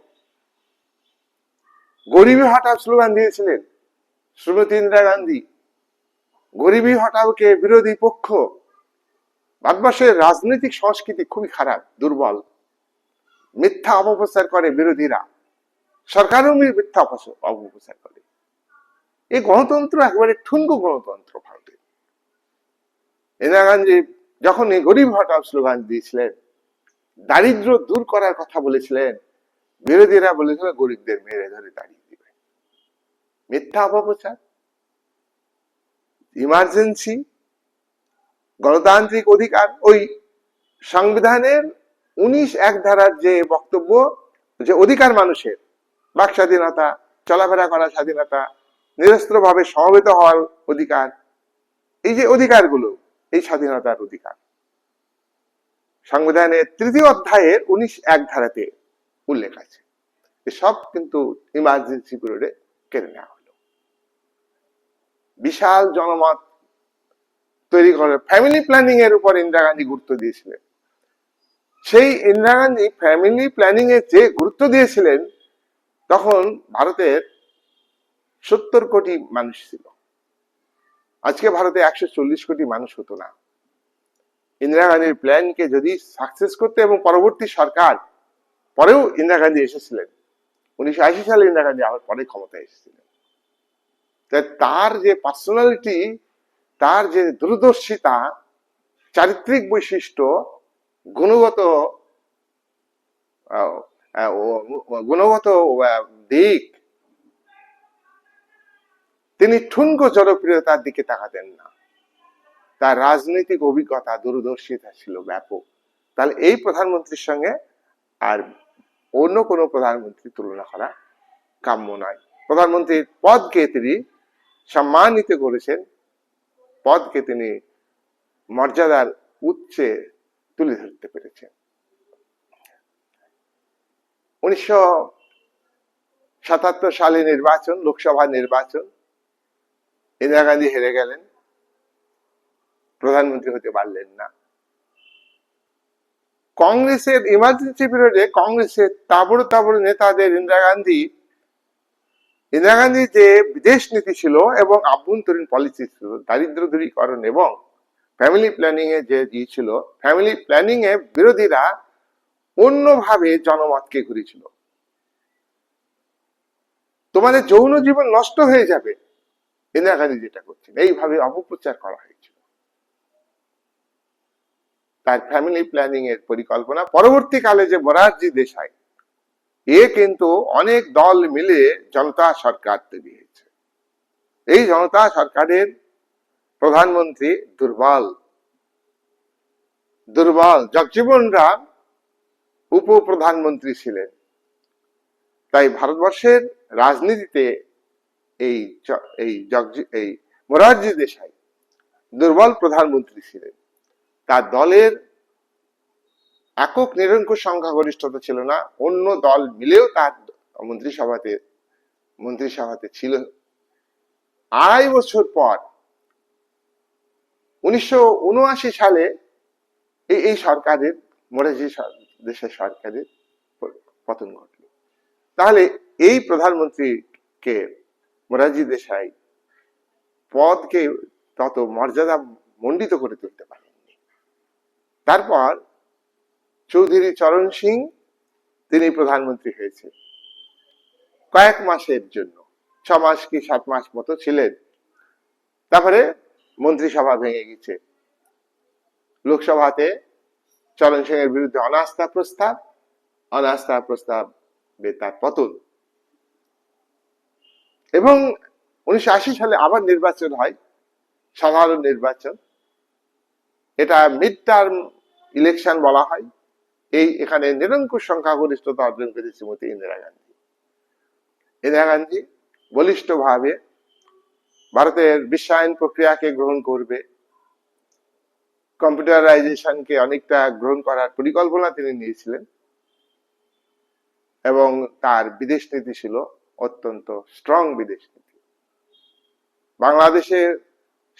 গরিবী হটাও স্লোগান দিয়েছিলেন শ্রীমতী ইন্দিরা গান্ধী। গরিবী হটাওকে বিরোধী পক্ষ, ভারতবর্ষের রাজনৈতিক সংস্কৃতি খুবই খারাপ, দুর্বল, মিথ্যা অপপ্রচার করে বিরোধীরা, সরকারও মিথ্যা অপপ্রচার করে। এই গণতন্ত্র একেবারে ঠুনকো গণতন্ত্র ভারতে। ইন্দিরা গান্ধী যখন এই গরিব হটাও স্লোগান দিয়েছিলেন, দারিদ্র দূর করার কথা বলেছিলেন, বিরোধীরা বলেছিল গরিবদের মেরে ধরে দাঁড়িয়ে দিবে। মিথ্যা অপপ্রচার। ইমার্জেন্সি, গণতান্ত্রিক অধিকার, ওই সংবিধানের 19(1) ধারার যে বক্তব্য, যে অধিকার মানুষের, বাক স্বাধীনতা, চলাফেরা করার স্বাধীনতা, নিরস্ত্রভাবে সমবেত হওয়ার অধিকার, এই যে অধিকারগুলো, এই স্বাধীনতার অধিকার সংবিধানের 3য় অধ্যায়ের 19(1) ধারাতে উল্লেখ আছে। এসব কিন্তু ইমার্জেন্সি পিরিয়ডে কেড়ে নেওয়া হলো। বিশাল জনমত তৈরি করে ফ্যামিলি প্ল্যানিং এর উপর ইন্দিরা গান্ধী গুরুত্ব দিয়েছিলেন। সেই ইন্দিরা গান্ধী ফ্যামিলি প্ল্যানিং এ যে গুরুত্ব দিয়েছিলেন, তখন ভারতের 70 কোটি মানুষ ছিল। আজকে ভারতে 140 কোটি মানুষ হতো না। ইন্দিরা গান্ধীর প্ল্যানকে যদি সাকসেস করতে, এবং পরবর্তী সরকার পরেও ইন্দিরা গান্ধী এসেছিলেন, 1980 সালে ইন্দিরা গান্ধী আবার পরে ক্ষমতায় এসেছিলেন। তার যে পার্সোনালিটি, তার যে দূরদর্শিতা, চারিত্রিক বৈশিষ্ট্য, গুণগত দিক, তিনি ঠুনকো জনপ্রিয়তার দিকে তাকাতেন না, তার রাজনৈতিক অভিজ্ঞতা দূরদর্শিতা ছিল ব্যাপক। তাহলে এই প্রধানমন্ত্রীর সঙ্গে আর অন্য কোনো প্রধানমন্ত্রী তুলনা করা কাম্য নয়। প্রধানমন্ত্রীর পদকে তিনি সম্মানিত করেছেন, পদকে তিনি মর্যাদার উচ্চে তুলে ধরতে পেরেছেন। 1977 সালে নির্বাচন, লোকসভা নির্বাচন, ইন্দিরা গান্ধী হেরে গেলেন, প্রধানমন্ত্রী হতে পারলেন না। কংগ্রেসের ইমার্জেন্সি পিরিয়ডে কংগ্রেসের তাবড় তাবড় নেতাদের ইন্দিরা গান্ধী যে বিদেশ নীতি ছিল এবং আভ্যন্তরীণ পলিসি ছিল, দারিদ্র দূরীকরণ এবং ফ্যামিলি প্ল্যানিং এ যে দিয়েছিল, ফ্যামিলি প্ল্যানিং এ বিরোধীরা অন্যভাবে জনমতকে ঘুরেছিল। তোমাদের যৌন জীবন নষ্ট হয়ে যাবে, ইন্দিরা গান্ধী যেটা করছেন, এইভাবে অপপ্রচার করা হয়েছিল তার ফ্যামিলি প্ল্যানিং এর পরিকল্পনা। পরবর্তীকালে যে মোরারজি দেশাই, এ কিন্তু অনেক দল মিলে জনতা সরকার তৈরি হয়েছে। এই জনতা সরকারের প্রধানমন্ত্রী দুর্বল জগজীবন রাম উপপ্রধানমন্ত্রী ছিলেন। তাই ভারতবর্ষের রাজনীতিতে এই মোরারজি দেশাই দুর্বল প্রধানমন্ত্রী ছিলেন। তার দলের একক নিরঙ্কুশ সংখ্যাগরিষ্ঠতা ছিল না, অন্য দল মিলেও তার মন্ত্রিসভাতে ছিল। 2.5 বছর পর 1979 সালে এই সরকারের, মোরারজি দেশাই সরকারের পতন ঘটল। তাহলে এই প্রধানমন্ত্রীকে, মোরারজি দেশাই পদকে তত মর্যাদা মণ্ডিত করে তুলতে পারেননি। তারপর চৌধুরী চরণ সিং, তিনি প্রধানমন্ত্রী হয়েছে কয়েক মাসের জন্য, 6 মাস কি 7 মাস মতো ছিলেন। তারপরে মন্ত্রিসভা ভেঙে গেছে, লোকসভাতে চরণ সিং এর বিরুদ্ধে অনাস্থা প্রস্তাব তার পতন। এবং 1980 সালে আবার নির্বাচন হয়, সাধারণ নির্বাচন, এটা মিড টার্ম ইলেকশন বলা হয়। এখানে নিরঙ্কুশ সংখ্যাগরিষ্ঠতা অর্জন করেছে শ্রীমতী ইন্দিরা গান্ধী বলিষ্ঠভাবে ভারতের বিশ্বায়ন প্রক্রিয়াকে গ্রহণ করবে, কম্পিউটারাইজেশনকে অনেকটা গ্রহণ করার পরিকল্পনা তিনি নিয়েছিলেন এবং তার বিদেশ নীতি ছিল অত্যন্ত স্ট্রং বিদেশ নীতি। বাংলাদেশের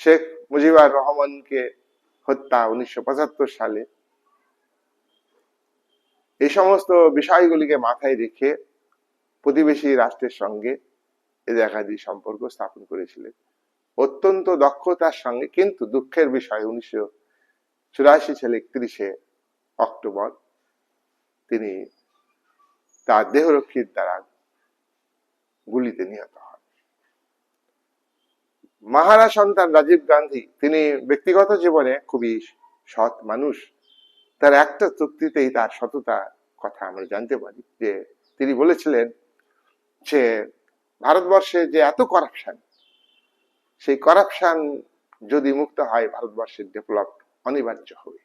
শেখ মুজিবুর রহমানকে হত্যা 1975 সালে, এই সমস্ত বিষয়গুলিকে মাথায় রেখে প্রতিবেশী রাষ্ট্রের সঙ্গে ইন্দিরা গান্ধী সম্পর্ক স্থাপন করেছিলেন অত্যন্ত দক্ষতার সঙ্গে। কিন্তু দুঃখের বিষয় 1984 সালে 31শে অক্টোবর তিনি তার দেহরক্ষীর দ্বারা গুলিতে নিহত হন। মাহারা সন্তান রাজীব গান্ধী, তিনি ব্যক্তিগত জীবনে খুবই সৎ মানুষ। তার একটা চুক্তিতেই তার সততা কথা আমরা জানতে পারি, যে তিনি বলেছিলেন যে ভারতবর্ষে যে এত করাপশন, সেই করাপশন যদি মুক্ত হয় ভারতবর্ষের ডেভেলপ অনিবার্য হবে।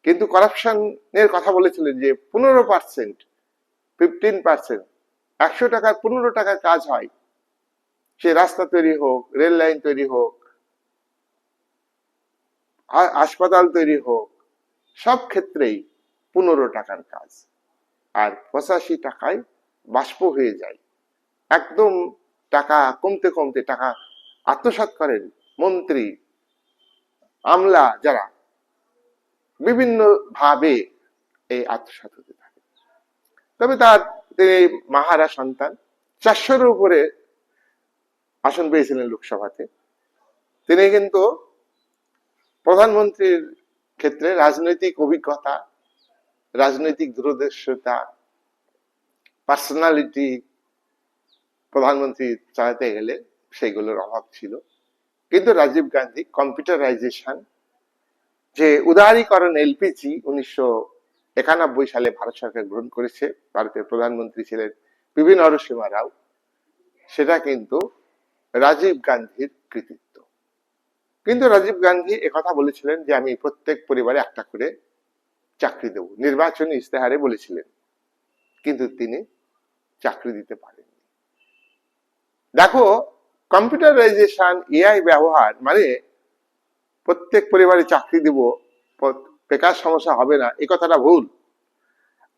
কিন্তু করাপশনের কথা বলেছিলেন যে 15%, 15%, 100 টাকার 15 টাকার কাজ হয়, সে রাস্তা তৈরি হোক, রেল লাইন তৈরি হোক, হাসপাতাল তৈরি হোক, সব ক্ষেত্রেই 15 টাকার কাজ, আর 85 টাকায় বাষ্প হয়ে যায়। একদম টাকা কমতে কমতে টাকা আত্মসাৎ করেন মন্ত্রী, আমলা, যারা বিভিন্ন ভাবে এই আত্মসাৎ হতে থাকে। তবে তিনি মাহারা সন্তান, 400-এর উপরে আসন পেয়েছিলেন লোকসভাতে। তিনি কিন্তু প্রধানমন্ত্রীর ক্ষেত্রে রাজনৈতিক অভিজ্ঞতা, রাজনৈতিক দূরদর্শিতা, পার্সোনালিটি, প্রধানমন্ত্রী চালাতে গেলে সেগুলোর অভাব ছিল। কিন্তু রাজীব গান্ধী কম্পিউটারাইজেশন, যে উদারীকরণ, এলপিজি 1991 সালে ভারত সরকার গ্রহণ করেছে, ভারতের প্রধানমন্ত্রী ছিলেন পিভি নরসিংহ রাও, সেটা কিন্তু রাজীব গান্ধীর কৃতিত্ব। কিন্তু রাজীব গান্ধী একথা বলেছিলেন যে আমি প্রত্যেক পরিবারে একটা করে চাকরি দেব, নির্বাচনী ইস্তেহারে বলেছিলেন, কিন্তু তিনি চাকরি দিতে পারেননি। দেখো, কম্পিউটারাইজেশন, এআই ব্যবহার মানে প্রত্যেক পরিবারে চাকরি দিব, বেকার সমস্যা হবে না, এই কথাটা ভুল।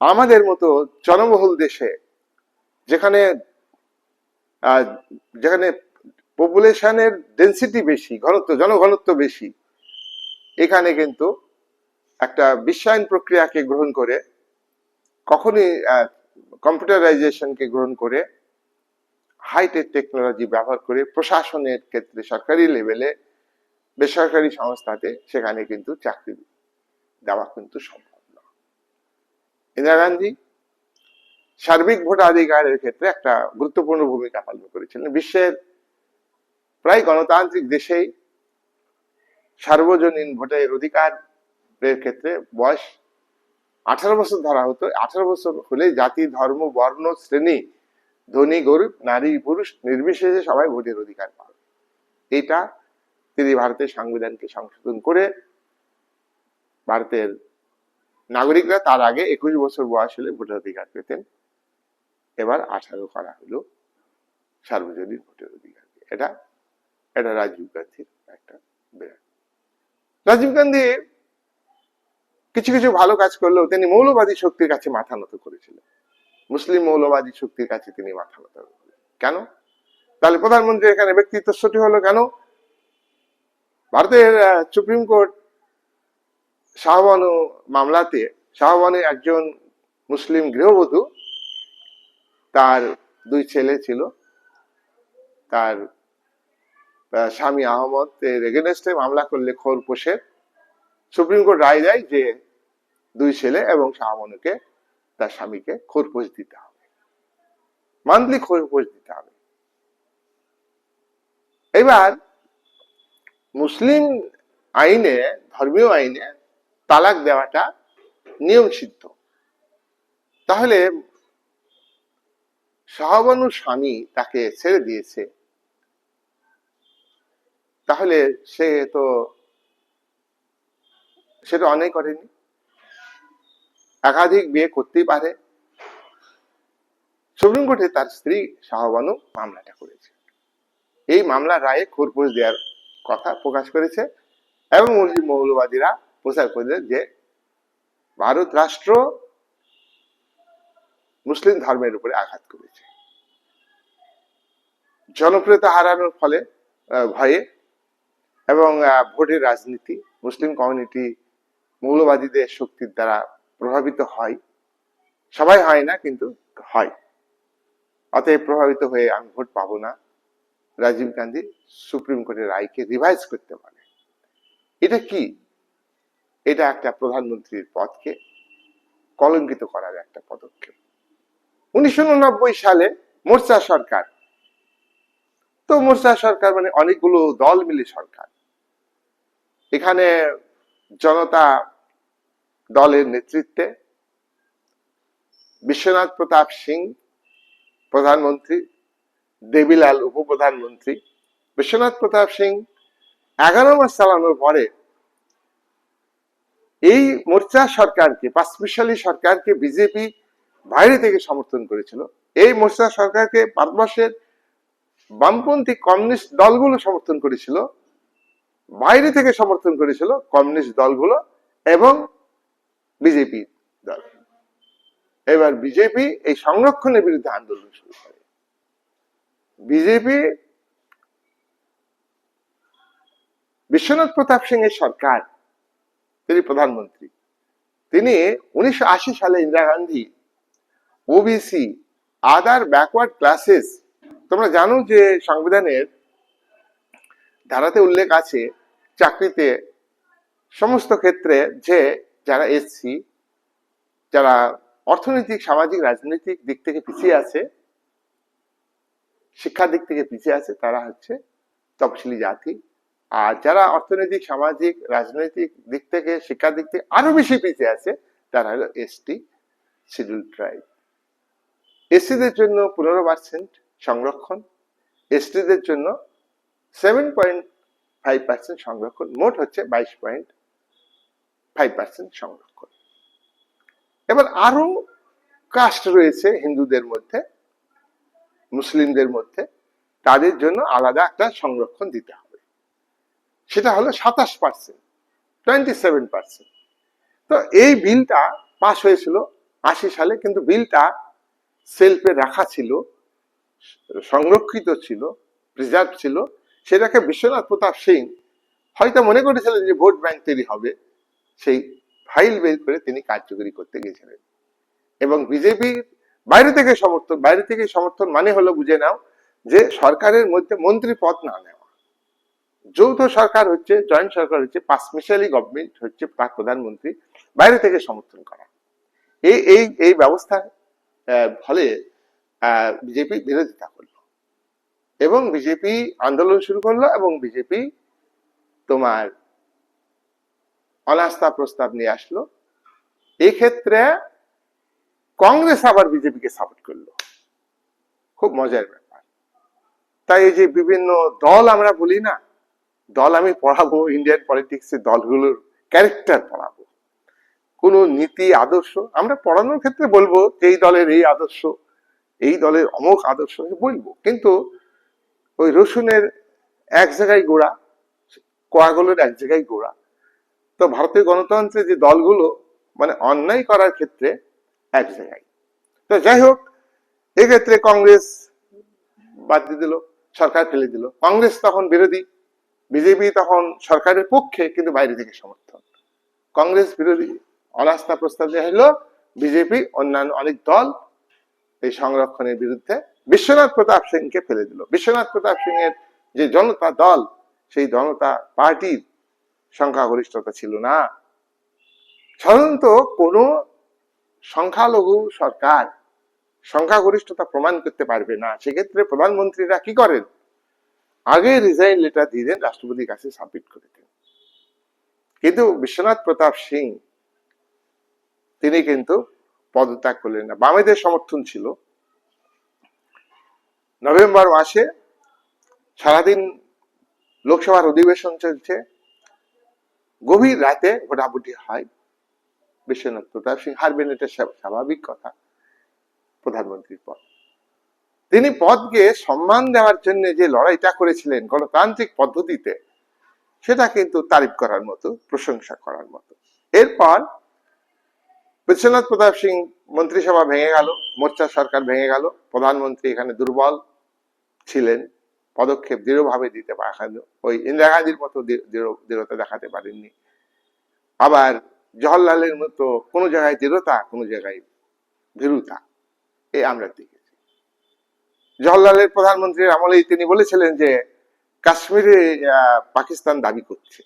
আমাদের মতো জনবহুল দেশে, যেখানে যেখানে পপুলেশনের ডেন্সিটি বেশি, জনঘনত্ব বেশি, এখানে কিন্তু একটা বিশ্বায়ন প্রক্রিয়াকে গ্রহণ করে, কখনই কম্পিউটারাইজেশনকে গ্রহণ করে, হাইটেক টেকনোলজি ব্যবহার করে প্রশাসনের ক্ষেত্রে, সরকারি লেভেলে, বেসরকারি সংস্থাতে, সেখানে কিন্তু চাকরি দেওয়া কিন্তু সম্ভব না। ইন্দিরা গান্ধী সার্বিক ভোটাধিকারের ক্ষেত্রে একটা গুরুত্বপূর্ণ ভূমিকা পালন করেছিলেন। বিশ্বের প্রায় গণতান্ত্রিক দেশেই সার্বজনীন ভোটের অধিকারের ক্ষেত্রে বয়স 18 বছর ধরা হতো। 18 বছর হলে জাতি, ধর্ম, বর্ণ, শ্রেণী, ধনী গরিব, নারী পুরুষ নির্বিশেষে সবাই ভোটের অধিকার পাবে। এটা তিনি ভারতের সংবিধানকে সংশোধন করে ভারতের নাগরিকরা তার আগে 21 বছর বয়স হলে ভোটের অধিকার পেতেন, এবার 18 করা হলো সার্বজনীন ভোটের অধিকার। এটা এটা রাজীব গান্ধীর একটা বিরাট। রাজীব গান্ধী কিছু কিছু ভালো কাজ করলেও তিনি মৌলবাদী শক্তির কাছে মাথা নত করেছিলেন। মুসলিম মৌলবাদী শক্তির কাছে তিনি মাথা নত করেন। কেন? তাহলে প্রধানমন্ত্রী এখানে ব্যক্তিত্বচ্যুতি হলো কেন? ভারতের সুপ্রিম কোর্ট শাহবানু মামলাতে, শাহবানু একজন মুসলিম গৃহবধূ, তার 2 ছেলে ছিল, তার স্বামী আহমদ এর এগেনস্টে মামলা করলে খোরপোশের সুপ্রিম কোর্ট রায় দেয় যে 2 ছেলে এবং শাহবানুকে, তার স্বামীকে খোরপোশ দিতে হবে, মান্থলি খোরপোশ দিতে হবে। এবার মুসলিম আইনে, ধর্মীয় আইনে তালাক দেওয়াটা নিয়ম সিদ্ধ। তাহলে শাহবানুর স্বামী তাকে ছেড়ে দিয়েছে, তাহলে সেটা অন্যায় করেনি, একাধিক বিয়ে করতেই পারে। সুপ্রিম কোর্টে তার স্ত্রী শাহবানু মামলাটা করেছে। এই মামলার রায়ে খোরপোশ দেওয়ার কথা প্রকাশ করেছে এবং মৌলবাদীরা প্রচার করেছে যে ভারত রাষ্ট্র মুসলিম ধর্মের উপরে আঘাত করেছে। জনপ্রিয়তা হারানোর ফলে, ভয়ে, এবং ভোটের রাজনীতি, মুসলিম কমিউনিটি মৌলবাদীদের শক্তির দ্বারা প্রভাবিত হয়। সবাই হয় না, কিন্তু হয়। অতএব প্রভাবিত হয়ে আমি ভোট পাবো না, রাজীব গান্ধী সুপ্রিম কোর্টের রায়কে রিভাইজ করতে পারে। এটা কি? এটা একটা প্রধানমন্ত্রীর পদকে কলঙ্কিত করার একটা পদক্ষেপ। 1989 সালে মোর্চা সরকার, তো মোর্চা সরকার মানে অনেকগুলো দল মিলে সরকার। এখানে জনতা দলের নেতৃত্বে বিশ্বনাথ প্রতাপ সিং প্রধানমন্ত্রী, দেবিলাল উপপ্রধানমন্ত্রী। বিশ্বনাথ প্রতাপ সিং 11 মাস চালানোর পরে এই মোর্চা সরকারকে, পাঁচমিশালী সরকারকে বিজেপি বাইরে থেকে সমর্থন করেছিল। এই মোর্চা সরকারকে ভারতবর্ষের বামপন্থী কমিউনিস্ট দলগুলো সমর্থন করেছিল, বাইরে থেকে সমর্থন করেছিল কমিউনিস্ট দলগুলো এবং বিজেপি দল। এবার বিজেপি এই সংরক্ষণের বিরুদ্ধে আন্দোলন শুরু করে। বিজেপি বিশ্বনাথ প্রতাপ সিং এর সরকার, তিনি প্রধানমন্ত্রী, তিনি 1980 সালে ইন্দিরা গান্ধী ওবিসি, আদার ব্যাকওয়ার্ড ক্লাসেস, তোমরা জানো যে সংবিধানের ধারাতে উল্লেখ আছে চাকরিতে সমস্ত ক্ষেত্রে যে যারা এসসি, যারা অর্থনৈতিক, সামাজিক, রাজনৈতিক দিক থেকে পিছিয়ে আছে, শিক্ষার দিক থেকে পিছিয়ে আছে, তারা হচ্ছে তপশিলি জাতি। আর যারা অর্থনৈতিক, সামাজিক, রাজনৈতিক দিক থেকে, শিক্ষার দিক থেকে আরো বেশি পিছিয়ে আছে, তারা হলো এসটি, শিডিউল ট্রাইব। এসসিদের জন্য 15% সংরক্ষণ, এসটিদের জন্য 7.5% সংরক্ষণ, মোট হচ্ছে 22.5% সংরক্ষণ। এবার আরো কাস্ট রয়েছে হিন্দুদের মধ্যে, মুসলিমদের মধ্যে, তাদের জন্য আলাদা একটা সংরক্ষণ দিতে হবে, সেটা হলো 27%, 27%। তো এই বিলটা পাস হয়েছিল 80 সালে, কিন্তু বিলটা সেলফে রাখা ছিল, সংরক্ষিত ছিল, প্রিজার্ভ ছিল। সেটাকে বিশ্বনাথ প্রতাপ সিং হয়তো মনে করেছিলেন যে ভোট ব্যাংক তৈরি হবে, সেই ফাইল বের করে তিনি কার্যকরী করতে গিয়েছিলেন। এবং বিজেপির বাইরে থেকে সমর্থন মানে হলো, বুঝে নাও যে সরকারের মধ্যে মন্ত্রী পদ না নেওয়া, যৌথ সরকার হচ্ছে, জয়েন্ট সরকার হচ্ছে, পাঁচমিশালি গভর্নমেন্ট হচ্ছে, তার প্রধানমন্ত্রী বাইরে থেকে সমর্থন করা। এই এই এই ব্যবস্থার ফলে বিজেপি বিরোধিতা করলো এবং বিজেপি আন্দোলন শুরু করলো এবং বিজেপি তোমার অনাস্থা প্রস্তাব নিয়ে আসলো। এই ক্ষেত্রে কংগ্রেস আবার বিজেপিকে সাপোর্ট করলো, খুব মজার ব্যাপার। তাই এই যে বিভিন্ন দল আমরা বলি না, দল আমি পড়াবো, ইন্ডিয়ান পলিটিক্সে দলগুলোর ক্যারেক্টার পড়াবো, কোন নীতি আদর্শ আমরা পড়ানোর ক্ষেত্রে বলবো যে এই দলের এই আদর্শ, এই দলের অমুক আদর্শ বলবো, কিন্তু ওই রসুনের এক জায়গায় গোড়া, কোয়াগুলোর এক জায়গায় গোড়া। তো ভারতীয় গণতন্ত্রে যে দলগুলো মানে অন্যায় করার ক্ষেত্রে এক জায়গায়। তো যাই হোক, এক্ষেত্রে কংগ্রেস বাদ দিয়ে দিল, সরকার ফেলে দিল। কংগ্রেস তখন বিরোধী, বিজেপি তখন সরকারের পক্ষে কিন্তু বাইরে থেকে সমর্থন। কংগ্রেস বিরোধী, অনাস্থা প্রস্তাব দেওয়া হলো, বিজেপি অন্যান্য অনেক দল এই সংরক্ষণের বিরুদ্ধে বিশ্বনাথ প্রতাপ সিংকে ফেলে দিল। বিশ্বনাথ প্রতাপ সিং এর যে জনতা দল, সেই জনতা পার্টির সংখ্যাগরিষ্ঠতা ছিল না। সাধারণত কোন সংখ্যালঘু সরকার সংখ্যাগরিষ্ঠতা প্রমাণ করতে পারবে না, সেক্ষেত্রে প্রধানমন্ত্রীরা কি করেন, আগে রিজাইন লেটার দিয়ে দেন, রাষ্ট্রপতির কাছে সাবমিট করে দেন। কিন্তু বিশ্বনাথ প্রতাপ সিং তিনি কিন্তু পদত্যাগ করলেন না। বামেদের সমর্থন ছিল। নভেম্বর মাসে সারাদিন লোকসভার অধিবেশন চলছে, গভীর রাতে ভোটাভুটি হয়, বিশ্বনাথ প্রতাপ সিং হারবেন, এটা স্বাভাবিক কথা। প্রধানমন্ত্রীর পদ, তিনি পদকে সম্মান দেওয়ার জন্য যে লড়াইটা করেছিলেন গণতান্ত্রিক পদ্ধতিতে, সেটা কিন্তু তারিফ করার মতো, প্রশংসা করার মতো। এরপর বিশ্বনাথ প্রতাপ সিং মন্ত্রিসভা ভেঙে গেল, মোর্চা সরকার ভেঙে গেল, প্রধানমন্ত্রী এখানে দুর্বল ছিলেন, পদক্ষেপ দৃঢ়ভাবে দিতে পারেন, ওই ইন্দিরা গান্ধীর মতো দৃঢ়তা দেখাতে পারেননি। আবার জওহরলালের মতো কোনো জায়গায় দৃঢ়তা, কোনো জায়গায় ভীরুতা, এই আমরা দেখেছি। জওহরলালের প্রধানমন্ত্রীর আমলেই তিনি বলেছিলেন যে কাশ্মীরে পাকিস্তান দাবি করছে,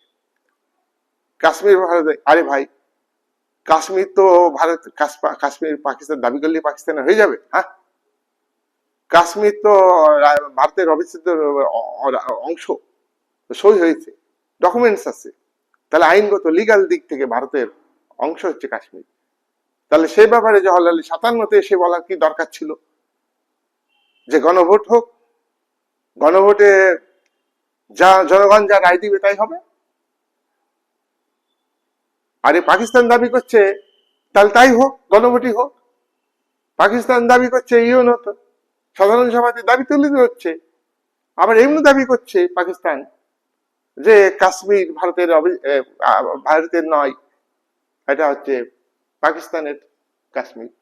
কাশ্মীর ভারতে। আরে ভাই, কাশ্মীর তো ভারত, কাশ্মীর পাকিস্তান দাবি করলে পাকিস্তানের হয়ে যাবে? হ্যাঁ, কাশ্মীর তো ভারতের অবিচ্ছেদ্য অংশ, সই হয়েছে, ডকুমেন্টস আছে। তাহলে আইনগত লিগাল দিক থেকে ভারতের অংশ হচ্ছে কাশ্মীর। তাহলে সেই ব্যাপারে জওহরলাল 57-তে এসে বলার কি দরকার ছিল যে গণভোট হোক, গণভোটে যা জনগণ যা রায় দিবে তাই হবে? আরে পাকিস্তান দাবি করছে, তাহলে তাই হোক, গণভোটই হোক। পাকিস্তান দাবি করছে ইউএন, সাধারণ সভাতে দাবি তুলে হচ্ছে। আবার এমনি দাবি করছে পাকিস্তান যে কাশ্মীর ভারতের নয়, এটা হচ্ছে পাকিস্তানের কাশ্মীর।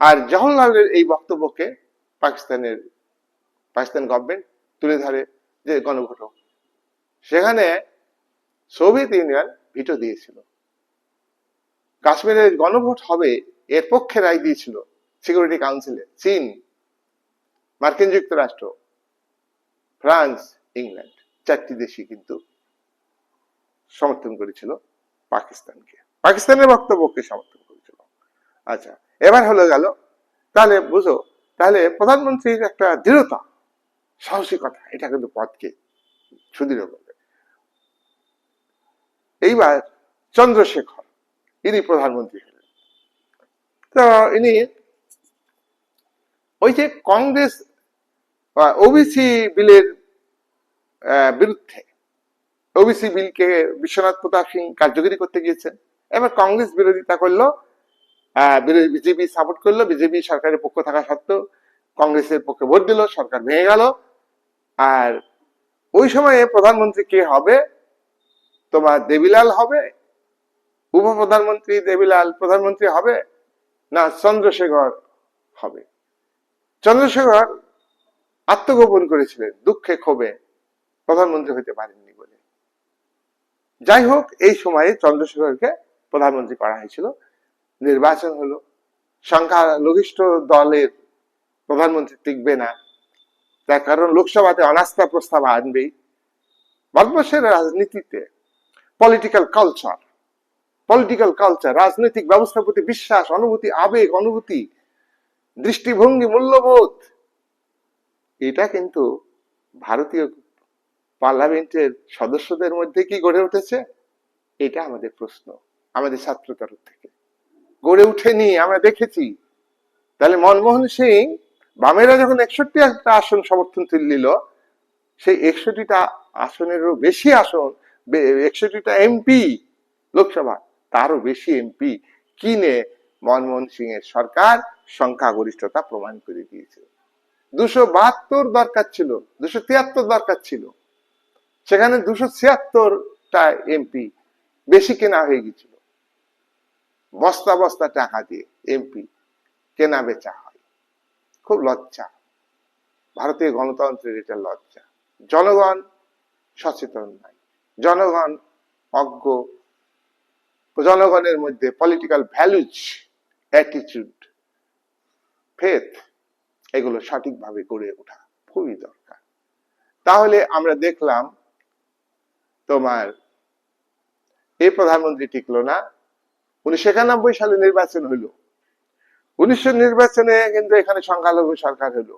আর জওহরলালের এই বক্তব্যকে পাকিস্তান গভর্নমেন্ট তুলে ধরে যে গণভোট হোক। সেখানে সোভিয়েত ইউনিয়ন ভিটো দিয়েছিল, কাশ্মীরের গণভোট হবে এর পক্ষে রায় দিয়েছিল সিকিউরিটি কাউন্সিলে চীন, মার্কিন যুক্তরাষ্ট্র, ফ্রান্স, ইংল্যান্ড, 4টি দেশই কিন্তু সমর্থন করেছিল পাকিস্তানকে, পাকিস্তানের বক্তব্যকে সমর্থন করেছিল। আচ্ছা, এবার হলো গেল, তাহলে বুঝো, তাহলে প্রধানমন্ত্রীর একটা দৃঢ়তা, সাহসিকতা, এটা কিন্তু পদকে সুদৃঢ় করবে। এইবার চন্দ্রশেখর, ইনি প্রধানমন্ত্রী হলেন। তো ইনি ওই যে কংগ্রেস ওবিসি বিলের বিরুদ্ধে। ওবিসি বিলকে বিশ্বনাথ প্রতাপ সিং কার্যকরী করতে গিয়েছেন। এবার কংগ্রেস বিরোধিতা করলো, বিজেপি সাপোর্ট করলো, বিজেপি সরকারের পক্ষ থাকা সত্ত্বেও কংগ্রেসের পক্ষে ভোট দিল, সরকার ভেঙে গেল। আর ওই সময়ে প্রধানমন্ত্রী কে হবে? তোমার দেবিলাল হবে, উপপ্রধানমন্ত্রী দেবিলাল প্রধানমন্ত্রী হবে, না চন্দ্রশেখর হবে? চন্দ্রশেখর আত্মগোপন করেছিলেন দুঃখে ক্ষোভে, প্রধানমন্ত্রী হতে পারেননি বলে। যাই হোক, এই সময়ে চন্দ্রশেখরকে প্রধানমন্ত্রী করা হয়েছিল। নির্বাচন হলো, সংখ্যালঘিষ্ঠ দলের প্রধানমন্ত্রী টিকবে না, তার কারণ লোকসভাতে অনাস্থা প্রস্তাব আনবেই। ভারতবর্ষের রাজনীতিতে পলিটিক্যাল কালচার, রাজনৈতিক ব্যবস্থার প্রতি বিশ্বাস, অনুভূতি, আবেগ, অনুভূতি, দৃষ্টিভঙ্গি, মূল্যবোধ, এটা কিন্তু ভারতীয় পার্লামেন্টের সদস্যদের মধ্যে কি গড়ে উঠেছে? এটা আমাদের প্রশ্ন, আমাদের ছাত্র তরফ থেকে গড়ে উঠেনি, আমরা দেখেছি। তাহলে মনমোহন সিং, বামেরা যখন 61টা আসন সমর্থন তুলল, সেই 61টা আসনেরও বেশি আসন, 61টা এমপি লোকসভা, তারও বেশি এমপি কিনে মনমোহন সিং এর সরকার সংখ্যাগরিষ্ঠতা প্রমাণ করে দিয়েছে। 272 দরকার ছিল, 273 দরকার ছিল, সেখানে 276টা এমপি বেশি কেনা হয়ে গেছিল। বস্তা বস্তা টাকা দিয়ে এমপি কেনা বেচা হয়। খুব লজ্জা, ভারতীয় গণতন্ত্রের এটা লজ্জা। জনগণ সচেতন নাই, জনগণ অজ্ঞ, জনগণের মধ্যে পলিটিক্যাল ভ্যালুজ, অ্যাটিটিউড, ফেথ, এগুলো সঠিকভাবে গড়ে ওঠা খুবই দরকার। তাহলে আমরা দেখলাম তোমার এই প্রধানমন্ত্রী টিকলো না। 1991 সালে নির্বাচন হইল, 1900 নির্বাচনে কিন্তু এখানে সংখ্যালঘু সরকার হলো।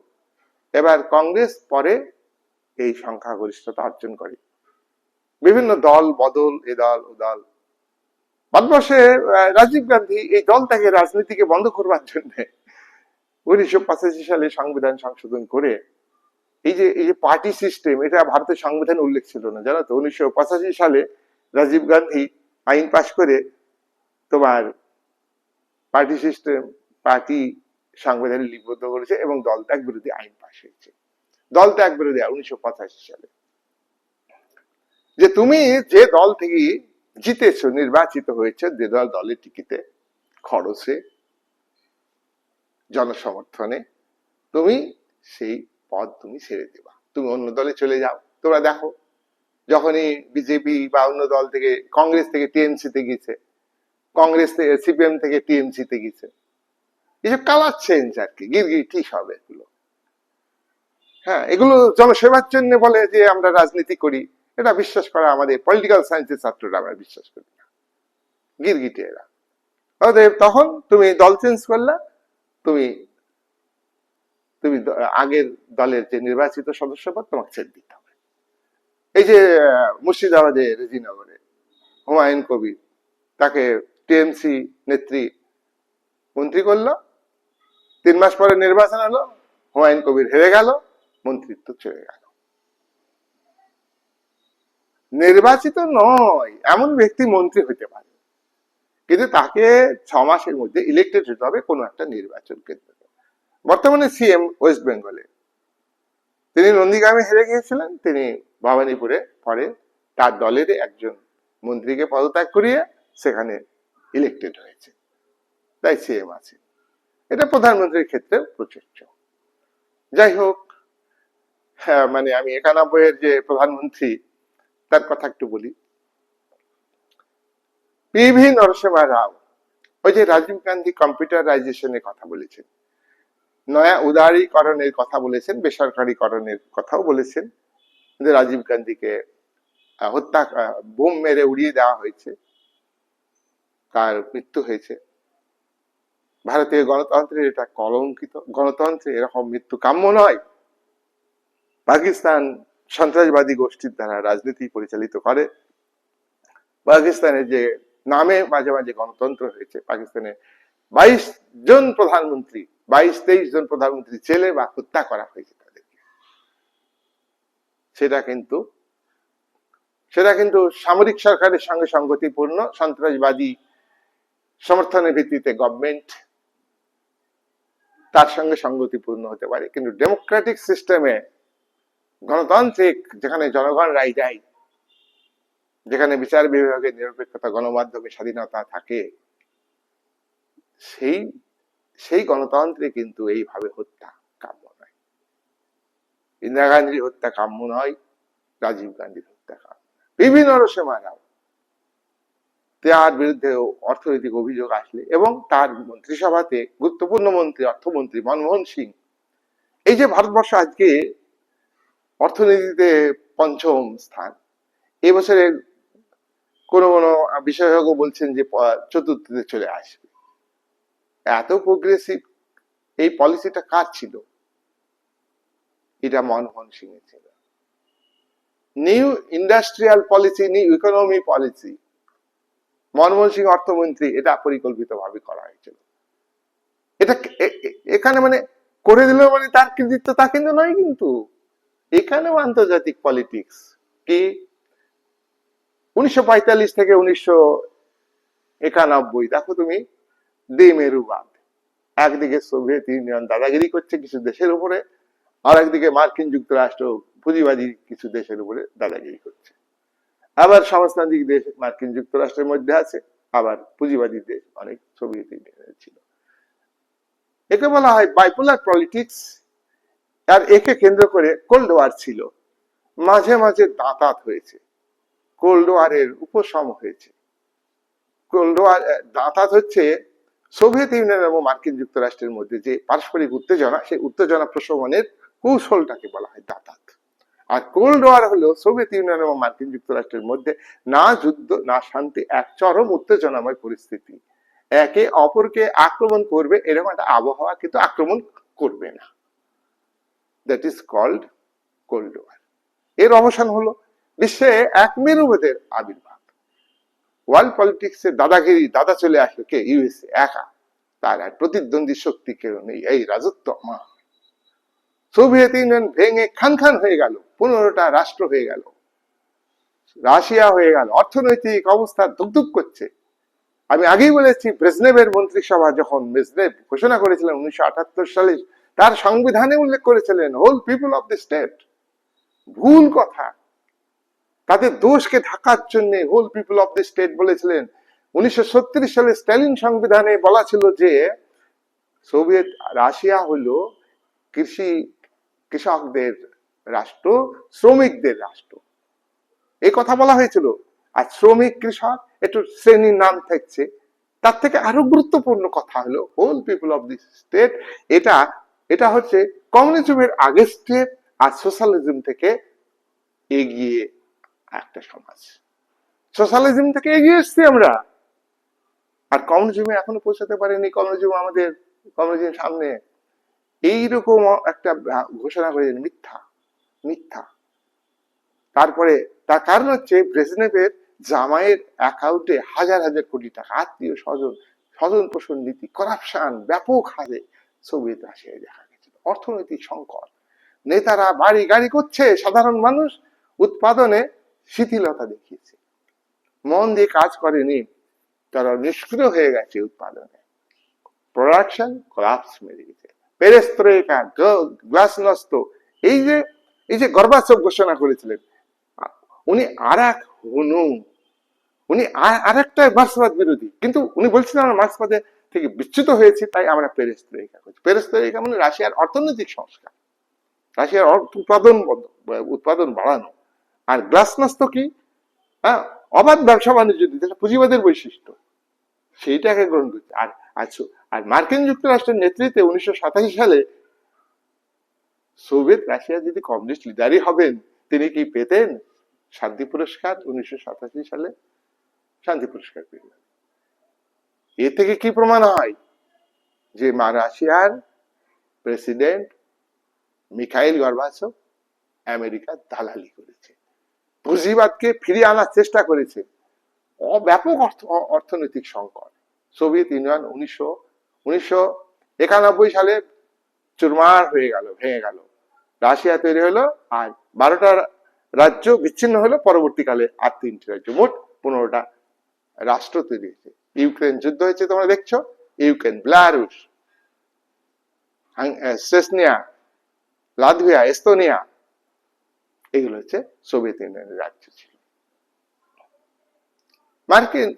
এবার কংগ্রেস পরে এই সংখ্যাগরিষ্ঠতা অর্জন করে, বিভিন্ন দল বদল, এ দল ও দল। ভারতবর্ষে রাজীব গান্ধী এই দলটাকে রাজনীতিকে বন্ধ করবার জন্য 1985 সালে সংবিধান সংশোধন করে এই যে পার্টি সিস্টেম, এটা ভারতের সংবিধানে উল্লেখ ছিল না, জানো তো। 1985 সালে রাজীব গান্ধী আইন পাশ করে তোমার পার্টি সিস্টেম, পার্টি সংবিধানে লিপিবদ্ধ করেছে এবং দল ত্যাগ বিরোধী আইন পাশ হয়েছে। দল ত্যাগ বিরোধী 1985 সালে, যে তুমি যে দল থেকে জিতেছো, নির্বাচিত হয়েছে, যে দল দলের টিকিটে, খরচে, জনসমর্থনে, তুমি সেই পদ তুমি ছেড়ে দেবা, তুমি অন্য দলে চলে যাও। তোমরা দেখো, যখনই বিজেপি বা অন্য দল থেকে, কংগ্রেস থেকে টিএমসি তে গেছে, কংগ্রেস থেকে সিপিএম থেকে টিএমসি তে গেছে, এইসব কালার চেঞ্জ আর কি, গিরগিটি সব এগুলো। হ্যাঁ, এগুলো জনসেবার জন্য বলে যে আমরা রাজনীতি করি, এটা বিশ্বাস করা আমাদের পলিটিক্যাল সায়েন্সের ছাত্ররা আমরা বিশ্বাস করি না, গিরগিটি এরা। তখন তুমি দল চেঞ্জ করলা, তুমি তুমি আগের দলের যে নির্বাচিত সদস্য পদ তোমাকে ছেড়ে দিতে হবে। এই যে মুর্শিদাবাদে রেজিনগরে হুমায়ুন কবির, তাকে টিএমসি নেত্রী মন্ত্রী করলো, 3 মাস পরে নির্বাচন হলো, হুমায়ুন কবির হেরে গেল, মন্ত্রিত্ব চলে গেল। নির্বাচিত নয় এমন ব্যক্তি মন্ত্রী হতে পারে, কিন্তু তাকে 6 মাসের মধ্যে ইলেক্টেড হতে হবে কোনো একটা নির্বাচন কেন্দ্রে। বর্তমানে সিএম ওয়েস্ট বেঙ্গলে, তিনি নন্দীগ্রামে হেরে গিয়েছিলেন, তিনি ভবানীপুরে পরে তার দলের একজন মন্ত্রীকে পদত্যাগ করিয়ে সেখানে ইলেক্টেড হয়েছে, তাই সিএম আছে। এটা প্রধানমন্ত্রীর ক্ষেত্রে প্রযোজ্য। যাই হোক, হ্যাঁ, মানে আমি 91 যে প্রধানমন্ত্রী, তার কথা একটু বলি। পিভি নরসিমহা রাও, ওই যে রাজীব গান্ধী কম্পিউটারাইজেশনের কথা বলেছেন, নয়া উদারীকরণের কথা বলেছেন, বেসরকারীকরণের কথাও বলেছেন, কিন্তু রাজীব গান্ধীকে হত্যা, বোম মেরে উড়িয়ে দেওয়া হয়েছে, তার মৃত্যু হয়েছে। ভারতীয় গণতন্ত্রের এটা কলঙ্কিত, গণতন্ত্রে এরকম মৃত্যু কাম্য নয়। পাকিস্তান সন্ত্রাসবাদী গোষ্ঠীর দ্বারা রাজনীতি পরিচালিত করে। পাকিস্তানের যে নামে মাঝে মাঝে গণতন্ত্র হয়েছে, পাকিস্তানে 22 জন প্রধানমন্ত্রী, 22-23 জন প্রধানমন্ত্রী জেলে বা হত্যা করা হয়েছে তাদেরকে। সেটা কিন্তু সেটা কিন্তু সামরিক সরকারের সঙ্গে সংগতিপূর্ণ, সন্ত্রাসবাদী সমর্থনের ভিত্তিতে গভর্নমেন্ট তার সঙ্গে সংগতিপূর্ণ হতে পারে, কিন্তু ডেমোক্রেটিক সিস্টেমে, গণতান্ত্রিক যেখানে জনগণ রায় দেয়, যেখানে বিচার বিভাগের নিরপেক্ষতা, গণমাধ্যমে স্বাধীনতা থাকে, সেই সেই গণতন্ত্রে কিন্তু এইভাবে হত্যা কাম্য নয়। ইন্দিরা গান্ধীর হত্যা কাম্য নয়, রাজীব গান্ধীর হত্যা কাম্য নয়। বিভিন্ন রসেমারাও তার বিরুদ্ধে অর্থনৈতিক অভিযোগ আসলে, এবং তার মন্ত্রিসভাতে গুরুত্বপূর্ণ মন্ত্রী, অর্থমন্ত্রী মনমোহন সিং, এই যে ভারতবর্ষ আজকে অর্থনীতিতে পঞ্চম স্থান, এবছরে কোনো কোনো বিশেষজ্ঞ বলছেন যে চতুর্থতে চলে আসবে। এত প্রোগ্রেসিভ এই পলিসিটা কার ছিল? এটা মনমোহন সিং এর ছিল। New industrial policy, new economy policy, Manmohan Singh অর্থমন্ত্রী, এটা পরিকল্পিতভাবে করা হয়েছিল। এটা এখানে মানে করে দিল মানে তার কৃতিত্ব, তা কিন্তু নয়। কিন্তু এখানেও আন্তর্জাতিক পলিটিক্স কি, 1945 থেকে 1991 দেখো তুমি, দ্বিমেরুবাদ। একদিকে সোভিয়েত ইউনিয়ন দাদাগিরি করছে কিছু দেশের উপরে, আর একদিকে মার্কিন যুক্তরাষ্ট্র পুঁজিবাদী কিছু দেশের উপরে দাদাগিরি করছে। আবার সমাজতান্ত্রিক দেশ মার্কিন যুক্তরাষ্ট্রের মধ্যে আছে, আবার পুঁজিবাদী দেশ অনেক সোভিয়েত ইউনিয়নের ছিল। একে বলা হয় বাইপোলার পলিটিক্স। আর একে কেন্দ্র করে কোল্ড ওয়ার ছিল, মাঝে মাঝে দাঁতাত হয়েছে, কোল্ড ওয়ারের উপশম হয়েছে। কোল্ড ওয়ার দাঁতাত হচ্ছে সোভিয়েত ইউনিয়ন এবং মার্কিন যুক্তরাষ্ট্রের মধ্যে যে পারস্পরিক উত্তেজনা, সেই উত্তেজনা প্রশমনের কৌশলটাকে বলা হয় দাঁতাত। আর কোল্ড ওয়ার হলো সোভিয়েত ইউনিয়ন এবং মার্কিন যুক্তরাষ্ট্রের মধ্যে না যুদ্ধ না শান্তি, এক চরম উত্তেজনাময় পরিস্থিতি। একে অপরকে আক্রমণ করবে এরকম একটা আবহাওয়া, কিন্তু আক্রমণ করবে না। That is called cold war. এর অবসান হলো বিশ্বে এক মেরুভেদের আবির্ভাব। ওয়ার্ল্ড পলিটিক্সে দাদাগিরি, দাদা চলে আসলো কে? ইউএসএ একা, তার আর প্রতিদ্বন্দ্বী শক্তি কেউ নেই, এই রাজত্ব মা। সোভিয়েত ইউনিয়ন ভেঙে খান খান হয়ে গেল, 15টা রাষ্ট্র হয়ে গেল, রাশিয়া হয়ে গেল, অর্থনৈতিক অবস্থা ধুকধুক করছে। আমি আগেই বলেছি, ব্রেজনেভের মন্ত্রিসভা যখন ব্রেজনেভ ঘোষণা করেছিলেন 1978 সালে, তার সংবিধানে উল্লেখ করেছিলেন whole people of the state. ভুল কথা, তাদের দোষকে ঢাকার জন্য whole people of the state বলেছিলেন। 1936 সালে স্ট্যালিন সংবিধানে বলা ছিল যে সোভিয়েত রাশিয়া হলো কৃষকদের রাষ্ট্র, শ্রমিকদের রাষ্ট্র, এই কথা বলা হয়েছিল। আর শ্রমিক কৃষক একটু শ্রেণীর নাম থাকছে, তার থেকে আরো গুরুত্বপূর্ণ কথা হলো whole people of the state. এটা এটা হচ্ছে কমিউনিজমের আগের স্টেপ, আর সোশ্যালিজম থেকে এগিয়ে একটা সমাজ। সোশ্যালিজম থেকে এগিয়ে এসছি আমরা, আর কমিউনিজমে এখনো পৌঁছাতে পারেনি। কমিউনিজম সামনে এইরকম একটা ঘোষণা করে, মিথ্যা মিথ্যা। তারপরে তার কারণ হচ্ছে ব্রেজনেভের জামাইয়ের অ্যাকাউন্টে হাজার হাজার কোটি টাকা, আত্মীয় স্বজন, স্বজন পোষণ নীতি, করাপশন ব্যাপক হারে সোভিয়েত রাশিয়ায় দেখা গেছিল। অর্থনৈতিক সংকট, নেতারা বাড়ি গাড়ি করছে, সাধারণ মানুষ উৎপাদনে শিথিলতা দেখিয়েছে, মন দিয়ে কাজ করেনি, তারা নিষ্ক্রিয় হয়ে গেছে উৎপাদনে, প্রোডাকশন কোলাপস মেরে গেছে। পেরেস্ত্রোইকা, গ্লাসনস্ত, এই যে গর্বাচভ ঘোষণা করেছিলেন, উনি আর এক হনু, উনি আর একটা মার্ক্সবাদ বিরোধী, কিন্তু উনি বলছিলেন আমরা মার্ক্সবাদের থেকে বিচ্যুত হয়েছি, তাই আমরা পেরেস্ত্রোইকা করছি। পেরেস্ত্রোইকা মানে রাশিয়ার অর্থনৈতিক সংস্কার, রাশিয়ার উৎপাদন বাড়ানো। আর গ্লাসনস্ত কি? হ্যাঁ, অবাধ ব্যবসা বাণিজ্য দিতে, পুঁজিবাদের বৈশিষ্ট্য, সেইটাকে গ্রহণ করছে। আর মার্কিন যুক্তরাষ্ট্রের নেতৃত্বে 1987 সালে সোভিয়েত রাশিয়া যদি কমিউনিস্ট লিডারই হবেন, তিনি কি পেতেন শান্তি পুরস্কার? 1987 সালে শান্তি পুরস্কার পেলেন। এ থেকে কি প্রমাণ হয় যে রাশিয়ার প্রেসিডেন্ট মিখাইল গর্বাচভ আমেরিকার দালালি করেছে, পুঁজিবাদকে ফিরিয়ে আনার চেষ্টা করেছে। ব্যাপক অর্থনৈতিক সংকট। সোভিয়েত ইউনিয়ন 1991 সালে চুরমার হয়ে গেল, ভেঙে গেল। রাশিয়া তৈরি হলো, আর 12টা রাজ্য বিচ্ছিন্ন হলো, পরবর্তীকালে আর 3টি রাজ্য, মোট 15টা রাষ্ট্র তৈরি হয়েছে। ইউক্রেন যুদ্ধ হয়েছে, তোমরা দেখছো, Ukraine, Belarus, Chechnya, Latvia, Estonia, এগুলো হচ্ছে সোভিয়েত ইউনিয়নের রাজ্য ছিল। মার্কিন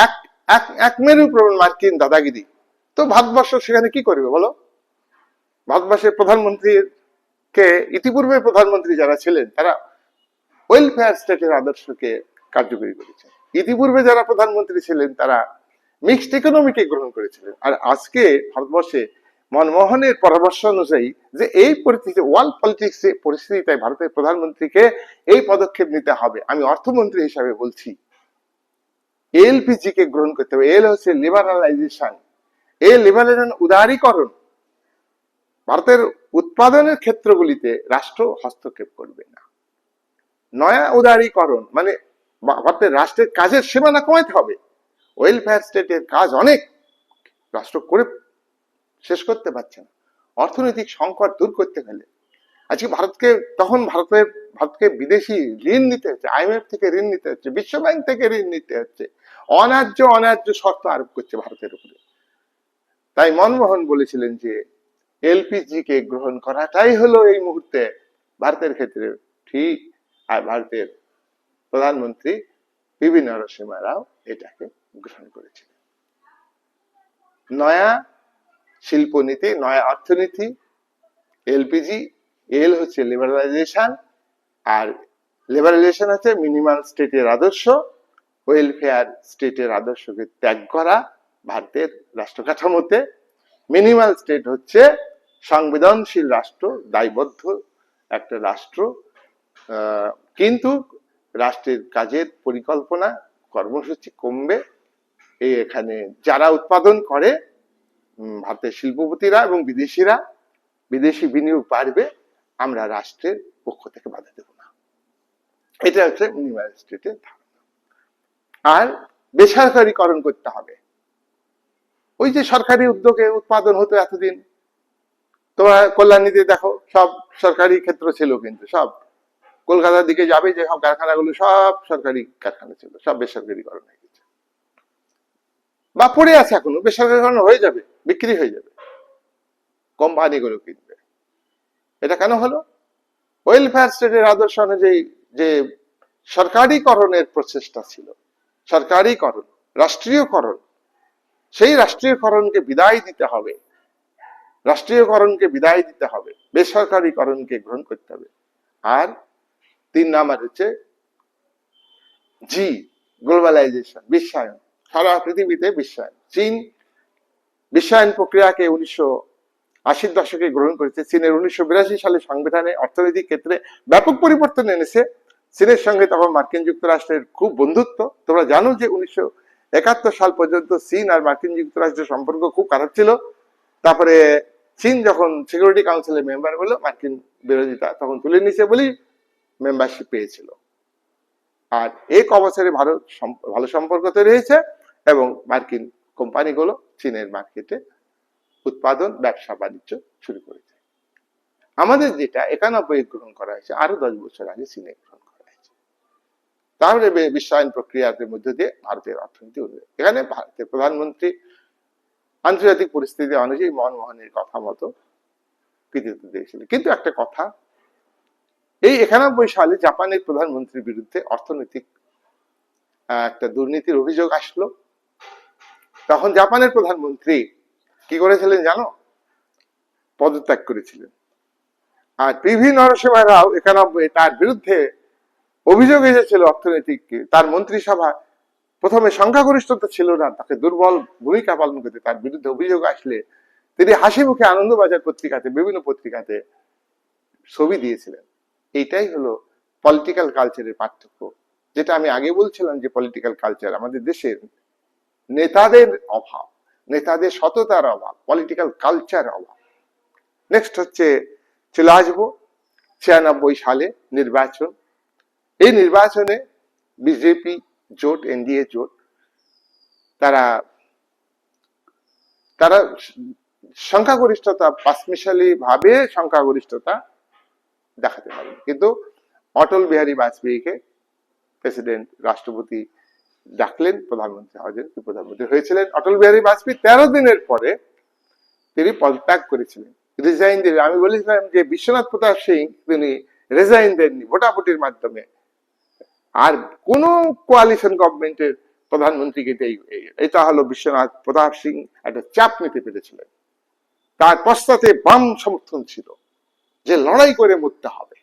এক এক এক মেরু প্রবণ মার্কিন দাদাগিরি। তো ভারতবর্ষ সেখানে কি করবে বলো? ভারতবর্ষের প্রধানমন্ত্রীর কে ইতিপূর্বে প্রধানমন্ত্রী যারা ছিলেন তারা ওয়েলফেয়ার স্টেটের আদর্শকে কার্যকরী করেছেন। ইতিপূর্বে যারা প্রধানমন্ত্রী ছিলেন তারা মিক্সড ইকোনমিকে গ্রহণ করেছিলেন। আর আজকে ভারতবর্ষে মনমোহনের পরামর্শ অনুযায়ী যে এই পরিস্থিতি, ওয়ার্ল্ড পলিটিক্স পরিস্থিতিতে ভারতের প্রধানমন্ত্রীকে এই পদক্ষেপ নিতে হবে। আমি অর্থমন্ত্রী হিসাবে বলছি, এলপিজি কে গ্রহণ করতে হবে। এল হচ্ছে লিবারালাইজেশন, এই লিবারালাইজেশন উদারীকরণ। ভারতের উৎপাদনের ক্ষেত্রগুলিতে রাষ্ট্র হস্তক্ষেপ করবে না। নয়া উদারীকরণ মানে ভারতের রাষ্ট্রের কাজের সীমানা কমাতে হবে। ওয়েলফেয়ার স্টেটের কাজ অনেক, রাষ্ট্র করে শেষ করতে পারছে না। অর্থনৈতিক সংকট দূর করতে গেলে আজকে ভারতকে বিদেশি ঋণ নিতে হচ্ছে, আইএমএফ থেকে ঋণ নিতে হচ্ছে, বিশ্ব ব্যাংক থেকে ঋণ নিতে হচ্ছে, অন্যায্য শর্ত আরোপ করছে ভারতের উপরে। তাই মনমোহন বলেছিলেন যে এলপিজি কে গ্রহণ করাটাই হলো এই মুহূর্তে ভারতের ক্ষেত্রে ঠিক। আর ভারতের প্রধানমন্ত্রী পিভি নরসিংহ রাও এটাকে গ্রহণ করেছিলেন। নয়া শিল্পনীতি, নয়া অর্থনীতি, এলপিজি, এল হচ্ছে লিবারালাইজেশন, আর লিবারালাইজেশন হচ্ছে মিনিমাম স্টেটের আদর্শ, ওয়েলফেয়ার স্টেটের আদর্শকে ত্যাগ করা ভারতের রাষ্ট্র কাঠামোতে। মিনিমাল স্টেট হচ্ছে সংবেদনশীল রাষ্ট্র, দায়বদ্ধ একটা রাষ্ট্র, কিন্তু রাষ্ট্রের কাজের পরিকল্পনা কর্মসূচি কমবে। এখানে যারা উৎপাদন করে ভারতের শিল্পপতিরা এবং বিদেশিরা, বিদেশি বিনিয়োগ বাড়বে, আমরা রাষ্ট্রের পক্ষ থেকে বাধা দেব না। এটা হচ্ছে মিনিমাল স্টেটের ধারণা। আর বেসরকারীকরণ করতে হবে। ওই যে সরকারি উদ্যোগে উৎপাদন হতো এতদিন, তোমরা কল্যাণীতে দেখো সব সরকারি ক্ষেত্র ছিল, কিন্তু সব কলকাতার দিকে যাবে যে সব কারখানাগুলো সব সরকারি কারখানা ছিল, সব বেসরকারীকরণ হয়ে গেছে বা পড়ে আছে এখনো। বেসরকারীকরণ হয়ে যাবে, বিক্রি হয়ে যাবে, কোম্পানিগুলো কিনবে। এটা কেন হলো? ওয়েলফেয়ার স্টেটের আদর্শ অনুযায়ী যে সরকারিকরণের প্রচেষ্টা ছিল, সরকারিকরণ, রাষ্ট্রীয়করণ, সেই রাষ্ট্রীয়করণকে বিদায় দিতে হবে। রাষ্ট্রীয়করণকে বিদায় দিতে হবে, বেসরকারীকরণকে গ্রহণ করতে হবে। আর 3 নাম্বার হচ্ছে জি, গ্লোবালাইজেশন, বিশ্বায়ন। সারা পৃথিবীতে বিশ্বায়ন। চীন বিশ্বায়ন প্রক্রিয়াকে 1980-র দশকে গ্রহণ করেছে। চীনের 1982 সালে সংবিধানে অর্থনৈতিক ক্ষেত্রে ব্যাপক পরিবর্তন এনেছে। চীনের সঙ্গে তখন মার্কিন যুক্তরাষ্ট্রের খুব বন্ধুত্ব। তোমরা জানো যে 1971 সাল পর্যন্ত চীন আর মার্কিন যুক্তরাষ্ট্রের সম্পর্ক খুব খারাপ ছিল। তারপরে চীন যখন সিকিউরিটি কাউন্সিলের মেম্বার হলো, মার্কিন বিরোধিতা তখন তুলে নিছে বলেই মেম্বারশিপ পেয়েছিল। আর এই কবছরে ভারত ভালো সম্পর্ক তৈরি হয়েছে এবং মার্কিন কোম্পানিগুলো চীনের মার্কেটে উৎপাদন, ব্যবসা বাণিজ্য শুরু করেছে। আমাদের যেটা 91 গ্রহণ করা হয়েছে, আরো 10 বছর আগে চীনে গ্রহণ করা হয়েছে। তাহলে বিশ্বায়ন প্রক্রিয়ার মধ্যে দিয়ে ভারতের অর্থনীতি উন্নয়ন। এখানে ভারতের প্রধানমন্ত্রী আন্তর্জাতিক পরিস্থিতি অনুযায়ী মনমোহনের কথা মতো কৃতিত্ব দিয়েছিলেন। কিন্তু একটা কথা, এই 91 সালে জাপানের প্রধানমন্ত্রীর বিরুদ্ধে অর্থনৈতিক একটা দুর্নীতির অভিযোগ আসলো। তখন জাপানের প্রধানমন্ত্রী কি করেছিলেন জানো? পদত্যাগ করেছিলেন। আর পিভি নরসিংহ রাও 91 তার বিরুদ্ধে অভিযোগ এসেছিল অর্থনৈতিক, তার মন্ত্রিসভা প্রথমে সংখ্যাগরিষ্ঠতা ছিল না, তাকে দুর্বল ভূমিকা পালন করতে, তার বিরুদ্ধে অভিযোগ আসলে তিনি হাসি মুখে আনন্দবাজার পত্রিকাতে, বিভিন্ন পত্রিকাতে ছবি দিয়েছিলেন। এইটাই হলো পলিটিক্যাল কালচারের পার্থক্য। যেটা আমি আগে বলছিলাম যে পলিটিক্যাল কালচার, আমাদের দেশের নেতাদের অভাব, নেতাদের সততার অভাব, পলিটিক্যাল কালচার অভাব। নেক্সট হচ্ছে চলে আসবো 96 সালে নির্বাচন। এই নির্বাচনে বিজেপি জোট, এনডিএ জোট, তারা সংখ্যাগরিষ্ঠতা, পাঁচমিশালি ভাবে সংখ্যাগরিষ্ঠতা দেখাতে পারে, কিন্তু অটল বিহারী বাজপেয়ীকে প্রেসিডেন্ট রাষ্ট্রপতি ডাকলেন প্রধানমন্ত্রী হওয়ার জন্য। প্রধানমন্ত্রী হয়েছিলেন অটল বিহারী বাজপেয়ী। 13 দিনের পরে তিনি পদত্যাগ করেছিলেন, রিজাইন দিলেন। আমি বলেছিলাম যে বিশ্বনাথ প্রতাপ সিং তিনি রিজাইন দেননি ভোটাভুটির মাধ্যমে, আর কোন কোয়ালিশন গভর্নমেন্টের প্রধানমন্ত্রীকে এটা হলো বিশ্বনাথ প্রতাপ সিং একটা চাপ নিতে পেরেছিলেন। তার পশ্চাতে বাম সমর্থন ছিল যে লড়াই করে মরতে হবে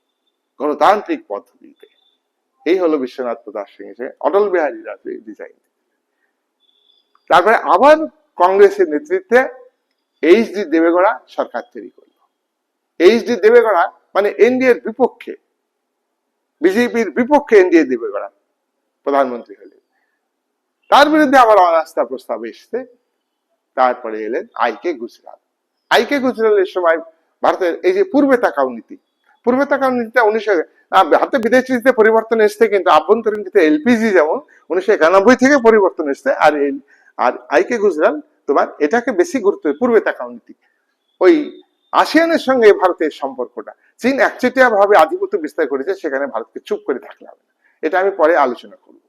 গণতান্ত্রিক পদ্ধতিতে। এই হলো বিশ্বনাথ প্রতাপ সিং এর অটল বিহারী বাজপেয়ী ডিজাইন। তারপরে আবার কংগ্রেসের নেতৃত্বে এইচ.ডি. দেবেগৌড়া সরকার তৈরি করলো। এইচ.ডি. দেবেগৌড়া মানে এনডিএর বিপক্ষে, বিজেপির বিপক্ষে এনডিএ দেবেগৌড়া প্রধানমন্ত্রী হলেন। তার বিরুদ্ধে আবার অনাস্থা প্রস্তাব এসছে। তারপরে এলেন আই.কে. গুজরাল। আই.কে. গুজরালের সময় ভারতের এই যে পূর্বে তাকাও নীতি, পূর্বে তাকাও নীতিটা ভারতের বিদেশ নীতিতে পরিবর্তন এসছে, কিন্তু আভ্যন্তরীণ নীতিতে এলপিজি যেমন 1991 থেকে পরিবর্তন এসছে। আর আই.কে. গুজরাল তোমার এটাকে বেশি গুরুত্ব, পূর্বে তাকাও নীতি। ওই আসিয়ানের সঙ্গে ভারতের সম্পর্কটা, চীন একচেটিয়া ভাবে আধিপত্য বিস্তার করেছে, সেখানে ভারতকে চুপ করে থাকলে হবে না। এটা আমি পরে আলোচনা করব।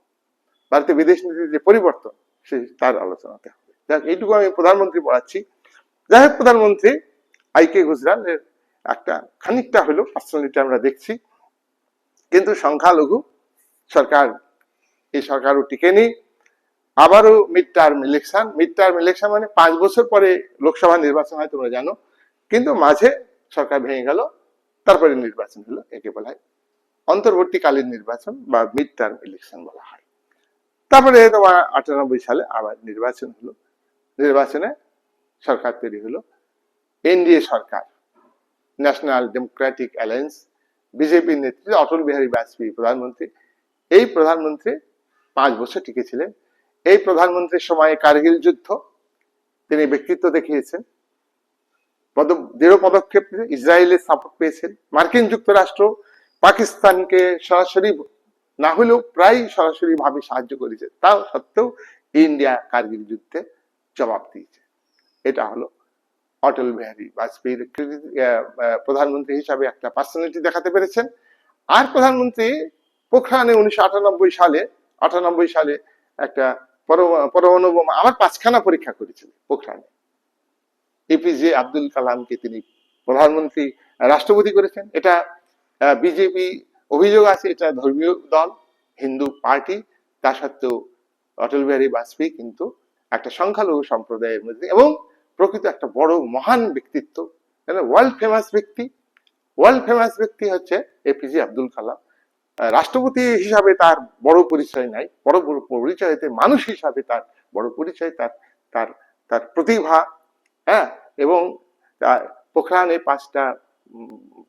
ভারতের বিদেশ নীতির যে পরিবর্তন তার আলোচনাতে হবে। এইটুকু আমি প্রধানমন্ত্রী পড়াচ্ছি। যাই হোক, প্রধানমন্ত্রী আই.কে. গুজরাল এর একটা খানিকটা হলো পার্সোনালিটি আমরা দেখছি, কিন্তু সংখ্যালঘু সরকার, এই সরকারও টিকেনি। আবারও mid term election. Mid term election মানে 5 বছর পরে লোকসভা নির্বাচন হয়, তোমরা জানো, কিন্তু মাঝে সরকার ভেঙে গেল, তারপরে নির্বাচন হলো। একে বলা হয় অন্তর্বর্তীকালীন নির্বাচন বা মিড টার্ম ইলেকশন বলা হয়। তারপরে তোমার 98 সালে আবার নির্বাচন হলো। নির্বাচনে সরকার তৈরি হলো এনডিএ সরকার, ন্যাশনাল ডেমোক্রেটিক অ্যালায়েন্স, বিজেপির নেতৃত্বে অটল বিহারী বাজপেয়ী প্রধানমন্ত্রী। এই প্রধানমন্ত্রী 5 বছর টিকেছিলেন। এই প্রধানমন্ত্রীর সময়ে কার্গিল যুদ্ধ তিনি ব্যক্তিত্ব দেখিয়েছেন, দৃঢ় পদক্ষেপ, ইসরায়েলের সাপোর্ট পেয়েছেন। মার্কিন যুক্তরাষ্ট্র পাকিস্তানকে সরাসরি না হলেও প্রায় সরাসরি ভাবে সাহায্য করেছে, তাও সত্ত্বেও ইন্ডিয়া কার্গিল যুদ্ধে জবাব দিয়েছে। এটা হলো অটল বিহারী বাজপেয়ীর প্রধানমন্ত্রী হিসাবে একটা পার্সোনালিটি দেখাতে পেরেছেন। আর প্রধানমন্ত্রী পোখরানে 1998 সালে একটা পরমাণু বোমা, আমার 5খানা পরীক্ষা করেছিল পোখরানে। এপিজে আব্দুল কালামকে তিনি প্রধানমন্ত্রী রাষ্ট্রপতি করেছেন। এটা বিজেপি অভিযোগ আছে এটা ধর্মীয় দল, হিন্দু পার্টি, তা সত্ত্বেও অটল বিহারী বাজপেয়ী কিন্তু একটা সংখ্যালঘু সম্প্রদায়ের মধ্যে এবং প্রকৃত একটা বড় মহান ব্যক্তিত্ব, ওয়ার্ল্ড ফেমাস ব্যক্তি। ওয়ার্ল্ড ফেমাস ব্যক্তি হচ্ছে এপিজে আব্দুল কালাম। রাষ্ট্রপতি হিসাবে তার বড় পরিচয় নাই, বড় বড় পরিচয় হতে মানুষ হিসাবে তার বড় পরিচয়, তার তার তার প্রতিভা। হ্যাঁ, এবং পোখরানে 5টা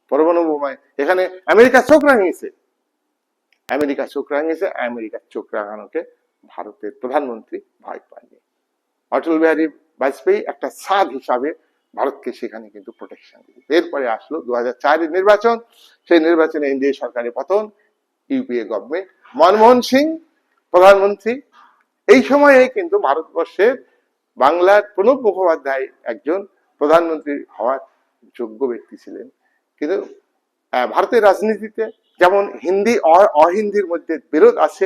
পরমাণু বোমায় এখানে আমেরিকা চোখ রাঙিয়েছে। আমেরিকা চোখ রাঙানোকে ভারতের প্রধানমন্ত্রী ভয় পায়নি। অটল বিহারী বাজপেয়ী একটা সাধ হিসাবে ভারতকে সেখানে কিন্তু প্রোটেকশন দিয়েছে। এরপরে আসলো 2004-এর নির্বাচন। সেই নির্বাচনে এনডিএ সরকারের পতন, ইউপিএ গভর্নমেন্ট, মনমোহন সিং প্রধানমন্ত্রী। এই সময়ে কিন্তু ভারতবর্ষের বাংলার প্রণব মুখোপাধ্যায় একজন প্রধানমন্ত্রী হওয়ার যোগ্য ব্যক্তি ছিলেন। কিন্তু ভারতের রাজনীতিতে যেমন হিন্দি অহিন্দির মধ্যে বিরোধ আছে,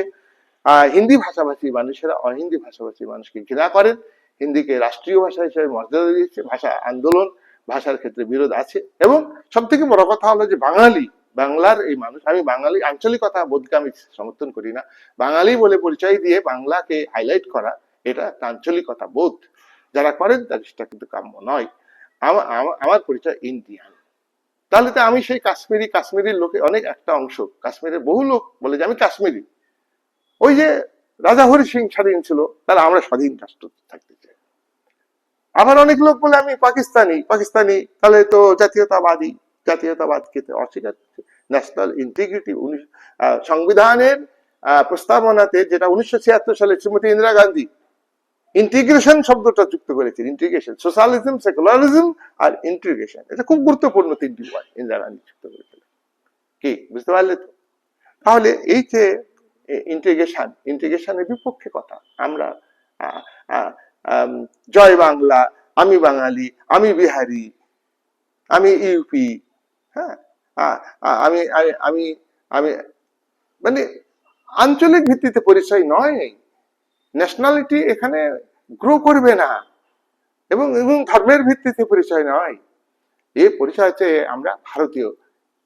হিন্দি ভাষাভাষী মানুষেরা অহিন্দি ভাষাভাষী মানুষকে ঘৃণা করেন, হিন্দিকে রাষ্ট্রীয় ভাষা হিসেবে মর্যাদা দিয়েছে, ভাষা আন্দোলন, ভাষার ক্ষেত্রে বিরোধ আছে। এবং সব থেকে বড় কথা হলো যে বাঙালি, বাংলার এই মানুষ, আমি বাঙালি আঞ্চলিকতা বোধকে আমি সমর্থন করি না। বাঙালি বলে পরিচয় দিয়ে বাংলাকে হাইলাইট করা, এটা একটা আঞ্চলিকতা বোধ যারা করেন তাদের সেটা কিন্তু কাম্য নয়। আমার পরিচয় ইন্ডিয়ান। তাহলে তো আমি সেই কাশ্মীরির লোকে অনেক একটা অংশ, কাশ্মীরের বহু লোক বলে যে আমি কাশ্মীরি। ওই যে রাজা হরি সিং স্বাধীন ছিল, তাহলে আমরা স্বাধীন রাষ্ট্র থাকতে চাই। আবার অনেক লোক বলে আমি পাকিস্তানি, তাহলে তো জাতীয়তাবাদকে অস্বীকার করছে। ন্যাশনাল ইন্টিগ্রিটি সংবিধানের প্রস্তাবনাতে যেটা 1976 সালে শ্রীমতী ইন্দিরা গান্ধী ইন্টিগ্রেশন শব্দটা যুক্ত করেছেন। ইন্টিগ্রেশন, সোশ্যালিজম, সেকুলারিজম আর ইন্টিগ্রেশন, এটা খুব গুরুত্বপূর্ণ 3টি ওয়ার্ড ইন্দিরা গান্ধী যুক্ত করেছিলেন। কি বুঝতে পারলে তো? তাহলে এই যে ইন্টিগ্রেশনের বিপক্ষে কথা, আমরা জয় বাংলা, আমি বাঙালি, আমি বিহারি, আমি ইউপি, হ্যাঁ, আমি আমি আমি মানে আঞ্চলিক ভিত্তিতে পরিচয় নয়, ন্যাশনালিটি এখানে গ্রো করবে না, এবং এবং ধর্মের ভিত্তিতে পরিচয় নয়। এই পরিচয় হচ্ছে আমরা ভারতীয়।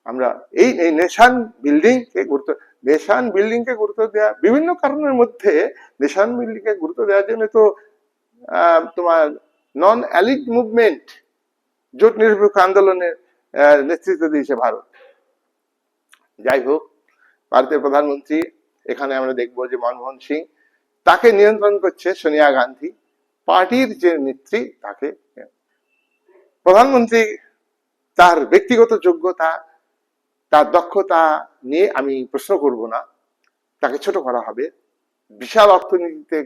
আমরা এই নেশন বিল্ডিং কে গুরুত্ব, নেশন বিল্ডিং কে গুরুত্ব দেওয়া বিভিন্ন কারণের মধ্যে, নেশন বিল্ডিং কে গুরুত্ব দেওয়ার জন্য তো তোমার নন অ্যালিড মুভমেন্ট, জোট নিরপেক্ষ আন্দোলনের নেতৃত্ব দিয়েছে ভারত। যাই হোক, ভারতের প্রধানমন্ত্রী, এখানে আমরা দেখবো যে মনমোহন সিং, তাকে নিয়ন্ত্রণ করছে সোনিয়া গান্ধী, পার্টির যে নেত্রী তাকে। প্রধানমন্ত্রী তার ব্যক্তিগত যোগ্যতা, তার দক্ষতা নিয়ে আমি প্রশ্ন করব না, তাকে ছোট করা হবে। বিশাল অর্থনীতিতে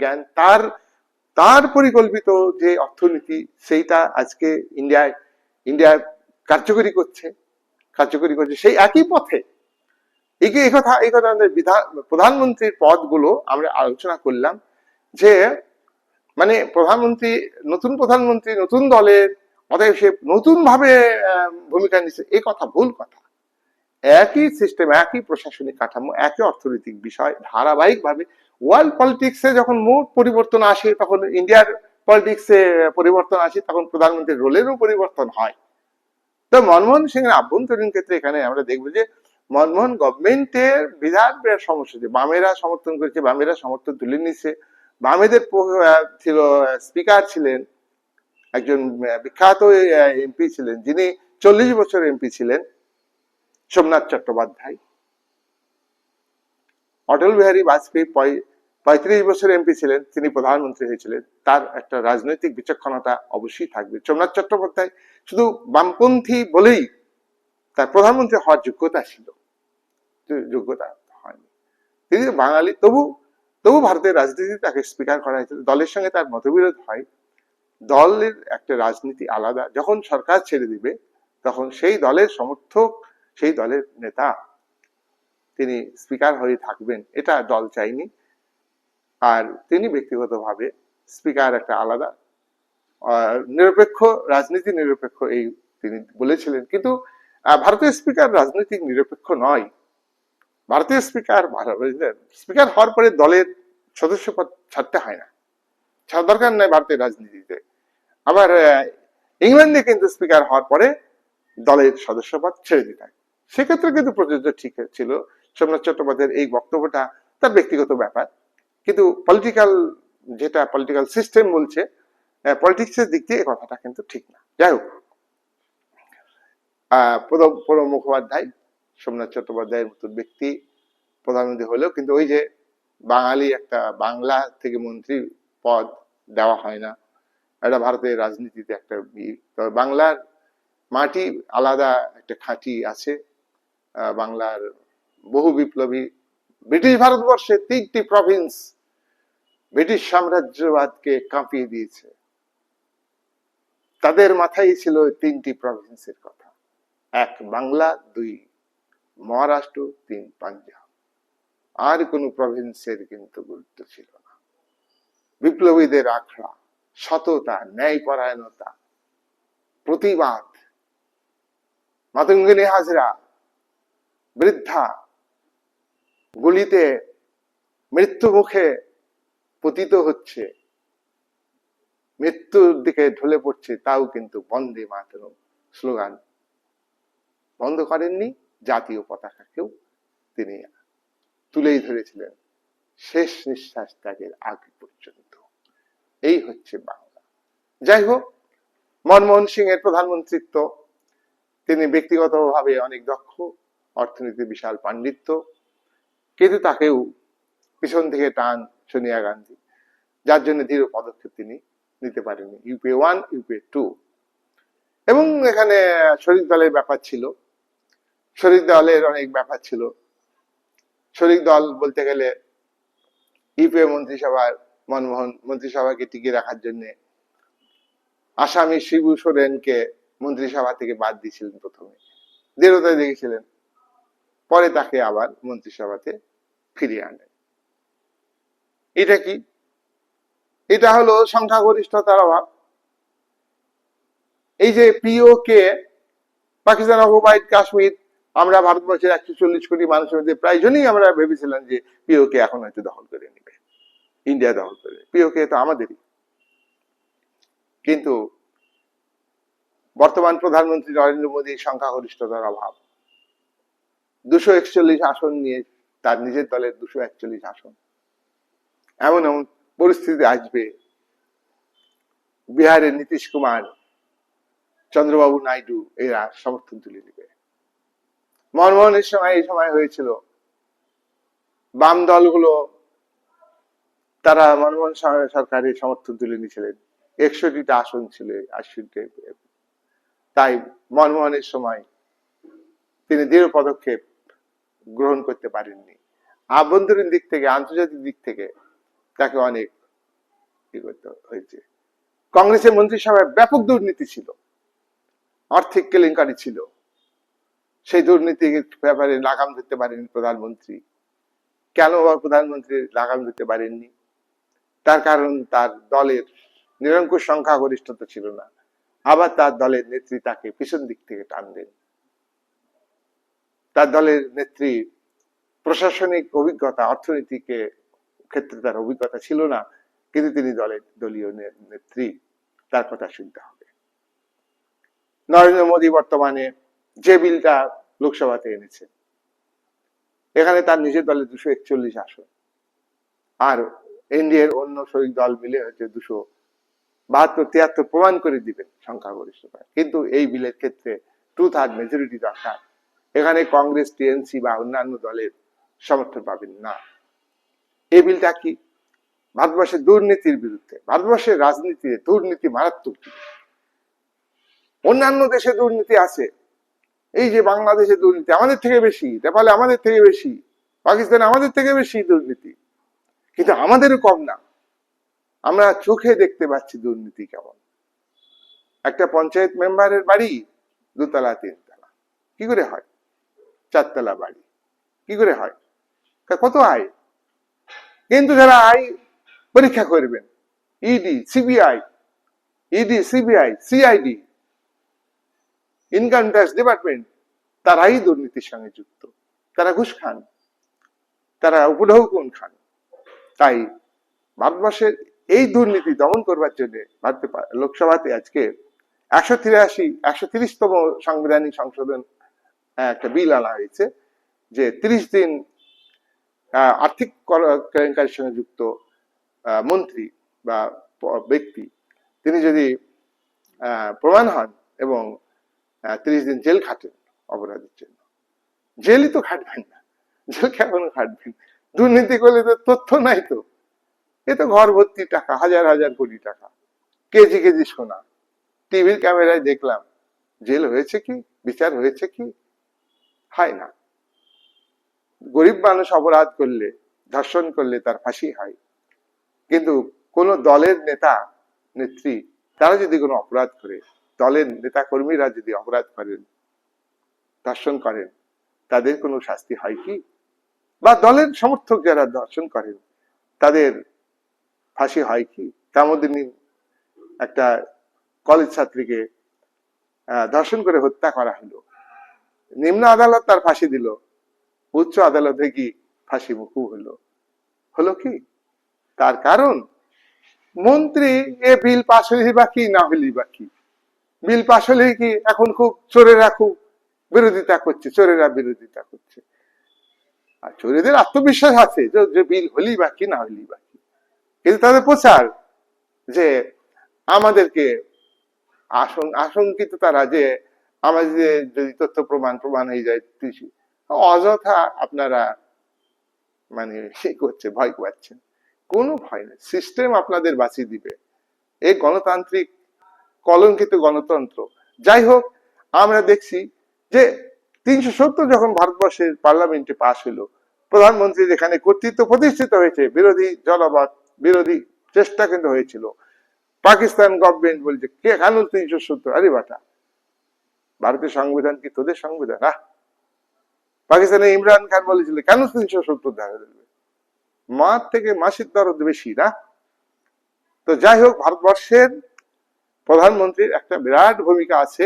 জ্ঞান, তার তার পরিকল্পিত যে অর্থনীতি, সেইটা আজকে ইন্ডিয়া কার্যকরী করছে, সেই একই পথে। এই কথা প্রধানমন্ত্রীর পদগুলো আমরা আলোচনা করলাম যে মানে নতুন প্রধানমন্ত্রী নতুন দলের, অতএব সে নতুন ভাবে ভূমিকা নিচ্ছে, এই কথা ভুল কথা। একই সিস্টেম, একই প্রশাসনিক কাঠামো, একই অর্থনৈতিক বিষয় ধারাবাহিক ভাবে ওয়ার্ল্ড পলিটিক্সে যখন মোট পরিবর্তন আসে, তখন ইন্ডিয়ার পলিটিক্সে পরিবর্তন আসে, তখন প্রধানমন্ত্রীর রোলেরও পরিবর্তন হয়। তো মনমোহন সিং এর আভ্যন্তরীণ ক্ষেত্রে এখানে আমরা দেখবো যে মনমোহন গভর্নমেন্টের বিরাট বিরাট সমস্যা, যে বামেরা সমর্থন করেছে, বামেরা সমর্থন তুলে নিচ্ছে। বামেদের ছিল স্পিকার ছিলেন একজন বিখ্যাত এমপি ছিলেন, যিনি 40 বছর এমপি ছিলেন, সোমনাথ চট্টোপাধ্যায়। অটল বিহারী বাজপেয়ী 35 বছর এমপি ছিলেন, তিনি প্রধানমন্ত্রী হয়েছিলেন। তার একটা রাজনৈতিক বিচক্ষণতা অবশ্যই থাকবে। সোমনাথ চট্টোপাধ্যায় শুধু বামপন্থী বলেই তার প্রধানমন্ত্রী হওয়ার যোগ্যতা ছিল, যোগ্যতা হয়নি। তিনি বাঙালি, তবু ভারতের রাজনীতি তাকে স্পিকার করা হয়েছিল। দলের সঙ্গে তার মতবিরোধ হয়, দলের একটা রাজনীতি আলাদা। যখন সরকার ছেড়ে দিবে, তখন সেই দলের সমর্থক, সেই দলের নেতা তিনি স্পিকার হয়ে থাকবেন, এটা দল চাইনি। আর তিনি ব্যক্তিগতভাবে স্পিকার একটা আলাদা নিরপেক্ষ, রাজনীতি নিরপেক্ষ এই তিনি বলেছিলেন। কিন্তু ভারতীয় স্পিকার রাজনৈতিক নিরপেক্ষ নয়। ভারতীয় স্পিকার হওয়ার পরে দলের সদস্য পদ ছাড়তে হয় না, ছাড়া দরকার নাই ভারতের রাজনীতিতে। আবার ইংল্যান্ডে কিন্তু স্পিকার হওয়ার পরে দলের সদস্যপদ ছেড়ে দিতে হয়। সেক্ষেত্রে কিন্তু প্রযোজ্য ঠিক ছিল। সোমনাথ চট্টোপাধ্যায়ের এই বক্তব্যটা তার ব্যক্তিগত ব্যাপার, কিন্তু পলিটিক্যাল সিস্টেম বলছে, পলিটিক্সের দিক দিয়ে এই কথাটা কিন্তু ঠিক না। যাই হোক, প্রণব মুখোপাধ্যায়, সোমনাথ চট্টোপাধ্যায়ের মতো ব্যক্তি প্রধানমন্ত্রী হলেও কিন্তু ওই যে বাঙালি একটা, বাংলা থেকে মন্ত্রী পদ দেওয়া হয় না, এটা ভারতের রাজনীতিতে একটা। তবে বাংলার মাটি আলাদা একটা খাঁটি আছে। বাংলার বহু বিপ্লবী, ব্রিটিশ ভারতবর্ষে 3টি প্রভিন্স ব্রিটিশ সাম্রাজ্যবাদকে কাঁপিয়ে দিয়েছে। তাদের মাথায় ছিল 3টি প্রভিন্সের কথা, 1 বাংলা, 2 মহারাষ্ট্র, 3 পাঞ্জাব। আর কোন প্রভিন্সের কিন্তু গুরুত্ব ছিল না। বিপ্লবীদের আখড়া, সততা, ন্যায়পরায়ণতা, প্রতিবাদ, মাতঙ্গিনী হাজরা, বৃদ্ধা গুলিতে মৃত্যু মুখে পতিত হচ্ছে, মৃত্যুর দিকে ঢলে পড়ছে, তাও কিন্তু বন্দে মাতরম স্লোগান বন্ধ করেননি। জাতীয় পতাকাকেও তিনি তুলেই ধরেছিলেন শেষ নিঃশ্বাস ত্যাগের আগে পর্যন্ত। এই হচ্ছে বাংলা। যাই হোক, মনমোহন সিং এর প্রধানমন্ত্রিত্ব, তিনি ব্যক্তিগতভাবে অনেক দক্ষ, অর্থনীতি বিশাল পাণ্ডিত্য, কিন্তু তাকেও পিছন থেকে টান সোনিয়া গান্ধী, যার জন্য দৃঢ় পদক্ষেপ তিনি নিতে পারেননি। ইউপিএ 1, ইউপিএ 2, এবং এখানে শরিক দলের ব্যাপার ছিল, শরিক দলের অনেক ব্যাপার ছিল। শরিক দল বলতে গেলে ইউপিএ মন্ত্রিসভার, মনমোহন মন্ত্রিসভাকে টিকিয়ে রাখার জন্য আসামি শিবু সোরেনকে মন্ত্রিসভা থেকে বাদ দিয়েছিলেন, প্রথমে দৃঢ়তায় দেখেছিলেন, পরে তাকে আবার মন্ত্রিসভাতে ফিরিয়ে আনেন। এটা কি? এটা হলো সংখ্যাগরিষ্ঠতার অভাব। এই যে পিওকে, পাকিস্তান অকুপাইড কাশ্মীর আমরা ভারতবর্ষের 140 কোটি মানুষের মধ্যে প্রায় জনই আমরা ভেবেছিলাম যে পিওকে এখন হয়তো দখল করে নেবে, ইন্ডিয়া দখল করে। পিওকে তো আমাদেরই। কিন্তু বর্তমান প্রধানমন্ত্রী নরেন্দ্র মোদীর সংখ্যাগরিষ্ঠতার অভাব, 241 আসন নিয়ে তার নিজের দলের 241 আসন, এমন এমন পরিস্থিতি আসবে, বিহারের নীতিশ কুমার, চন্দ্রবাবু নাইডু এরা সমর্থন তুলে নেবে। মনমোহনের সময় এই সময় হয়েছিল, বাম দলগুলো তারা মনমোহন সরকারের সমর্থন তুলে নিয়েছিলেন, 61টা আসন ছিল 80। তাই মনমোহনের সময় তিনি দৃঢ় পদক্ষেপ গ্রহণ করতে পারেননি। আভ্যন্তরীণ দিক থেকে, আন্তর্জাতিক দিক থেকে তাকে অনেক ই করতে হয়েছে। কংগ্রেসের মন্ত্রিসভায় ব্যাপক দুর্নীতি ছিল, আর্থিক কেলেঙ্কারি ছিল। সেই দুর্নীতির ব্যাপারে লাগাম ধরতে পারেননি প্রধানমন্ত্রী। কেন প্রধানমন্ত্রী লাগাম ধরতে পারেননি? তার কারণ তার দলের নিরঙ্কুশ সংখ্যাগরিষ্ঠতা ছিল না, আবার তার দলের নেত্রী তাকে পিছন দিক থেকে টান দেন। তার দলের নেত্রী প্রশাসনিক অভিজ্ঞতা, অর্থনীতিকে ক্ষেত্রে তার অভিজ্ঞতা ছিল না, কিন্তু তিনি দলীয় নেত্রী, তার কথা শুনতে হবে। নরেন্দ্র মোদী বর্তমানে যে বিলটা লোকসভাতে এনেছেন, এখানে তার নিজের দলে 241 আসন, আর এনডিএর অন্য শরিক দল মিলে হচ্ছে 272-73 প্রমাণ করে দিবেন সংখ্যাগরিষ্ঠতা। কিন্তু এই বিলের ক্ষেত্রে 2/3 মেজরিটি দরকার। এখানে কংগ্রেস, টিএমসি বা অন্যান্য দলের সমর্থন পাবেন না। এই বিলটা কি? ভারতবর্ষের দুর্নীতির বিরুদ্ধে। ভারতবর্ষের রাজনীতিতে দুর্নীতি মারাত্মক। অন্যান্য দেশে দুর্নীতি আছে, এই যে বাংলাদেশে দুর্নীতি আমাদের থেকে বেশি, নেপালে আমাদের থেকে বেশি, পাকিস্তানে আমাদের থেকে বেশি দুর্নীতি, কিন্তু আমাদেরও কম না। আমরা চোখে দেখতে পাচ্ছি দুর্নীতি কেমন। একটা পঞ্চায়েত মেম্বারের বাড়ি 2 তলা 3 তলা, কি করে হয়? 4 তলা বাড়ি, কি করে হয়? কত আয়? কিন্তু যারা আয় পরীক্ষা করবেন, ED, CBI, CID, income tax department, তারাই দুর্নীতির সঙ্গে যুক্ত। তারা ঘুষ খান, তারা উপঢৌকন খান। তাই ভারতবর্ষের এই দুর্নীতি দমন করবার জন্য লোকসভাতে আজকে 130তম সাংবিধানিক সংশোধন একটা বিল আনা হয়েছে, যে 30 দিন আর্থিক কেলেঙ্কারির সঙ্গে যুক্ত মন্ত্রী বা ব্যক্তি, তিনি যদি প্রমাণ হন এবং 30 দিন জেল খাটেন অপরাধের জন্য। জেলই তো খাটবেন না, জেল কেমন খাটবেন? দুর্নীতি করলে তো তথ্য নাই তো। এ তো ঘর ভর্তি টাকা, হাজার হাজার কোটি টাকা, কেজি কেজি সোনা। টিভির ক্যামেরায় দেখলাম, জেল হয়েছে কি, বিচার হয়েছে কি? হয় না। গরিব মানুষ অপরাধ করলে, ধর্ষণ করলে তার ফাঁসি হয়, কিন্তু কোন দলের নেতা নেত্রী তারা যদি কোনো অপরাধ করে, দলের নেতা কর্মীরা যদি অপরাধ করেন, ধর্ষণ করেন, তাদের কোনো শাস্তি হয় কি? বা দলের সমর্থক যারা ধর্ষণ করেন তাদের ফাঁসি হয় কি? তার মধ্যে একটা কলেজ ছাত্রীকে ধর্ষণ করে হত্যা করা হলো, নিম্ন আদালত তার ফাঁসি দিল, উচ্চ আদালতে কি ফাঁসি মুকুব হলো? হলো কি? তার কারণ মন্ত্রী এ বিল পাশ হলেই বা কি, না হলেই বা কি? বিল পাশ হলেই কি এখন খুব চোরেরা খুব বিরোধিতা করছে, চোরেরা বিরোধিতা করছে। আর চোরেদের আত্মবিশ্বাস আছে যে বিল হলেই বা কি, না হলেই বা কি। কিন্তু তাদের প্রচার যে আমাদেরকে আশঙ্কিত তারা, যে আমাদের যদি তথ্য প্রমাণ হয়ে যায়, অযথা আপনারা মানে সে করছে, ভয় পাচ্ছেন। কোনো ভয় নেই, সিস্টেম আপনাদের বাঁচিয়ে দিবে। এই গণতান্ত্রিক কলঙ্কিত গণতন্ত্র। যাই হোক, আমরা দেখছি যে 370 যখন ভারতবর্ষের পার্লামেন্টে পাশ হলো, প্রধানমন্ত্রী যেখানে কর্তৃত্ব প্রতিষ্ঠিত হয়েছে, বিরোধী জনমত, বিরোধী চেষ্টা কিন্তু হয়েছিল। পাকিস্তান গভর্নমেন্ট বলছে কে কেন 370? আরে বাটা, ভারতের সংবিধান কি তোদের সংবিধান? পাকিস্তানে ইমরান খান বলেছিল কেন 370 ধারা দেবে? মার থেকে মাসির দরদ বেশি না? তো যাই হোক, ভারতবর্ষের প্রধানমন্ত্রীর একটা বিরাট ভূমিকা আছে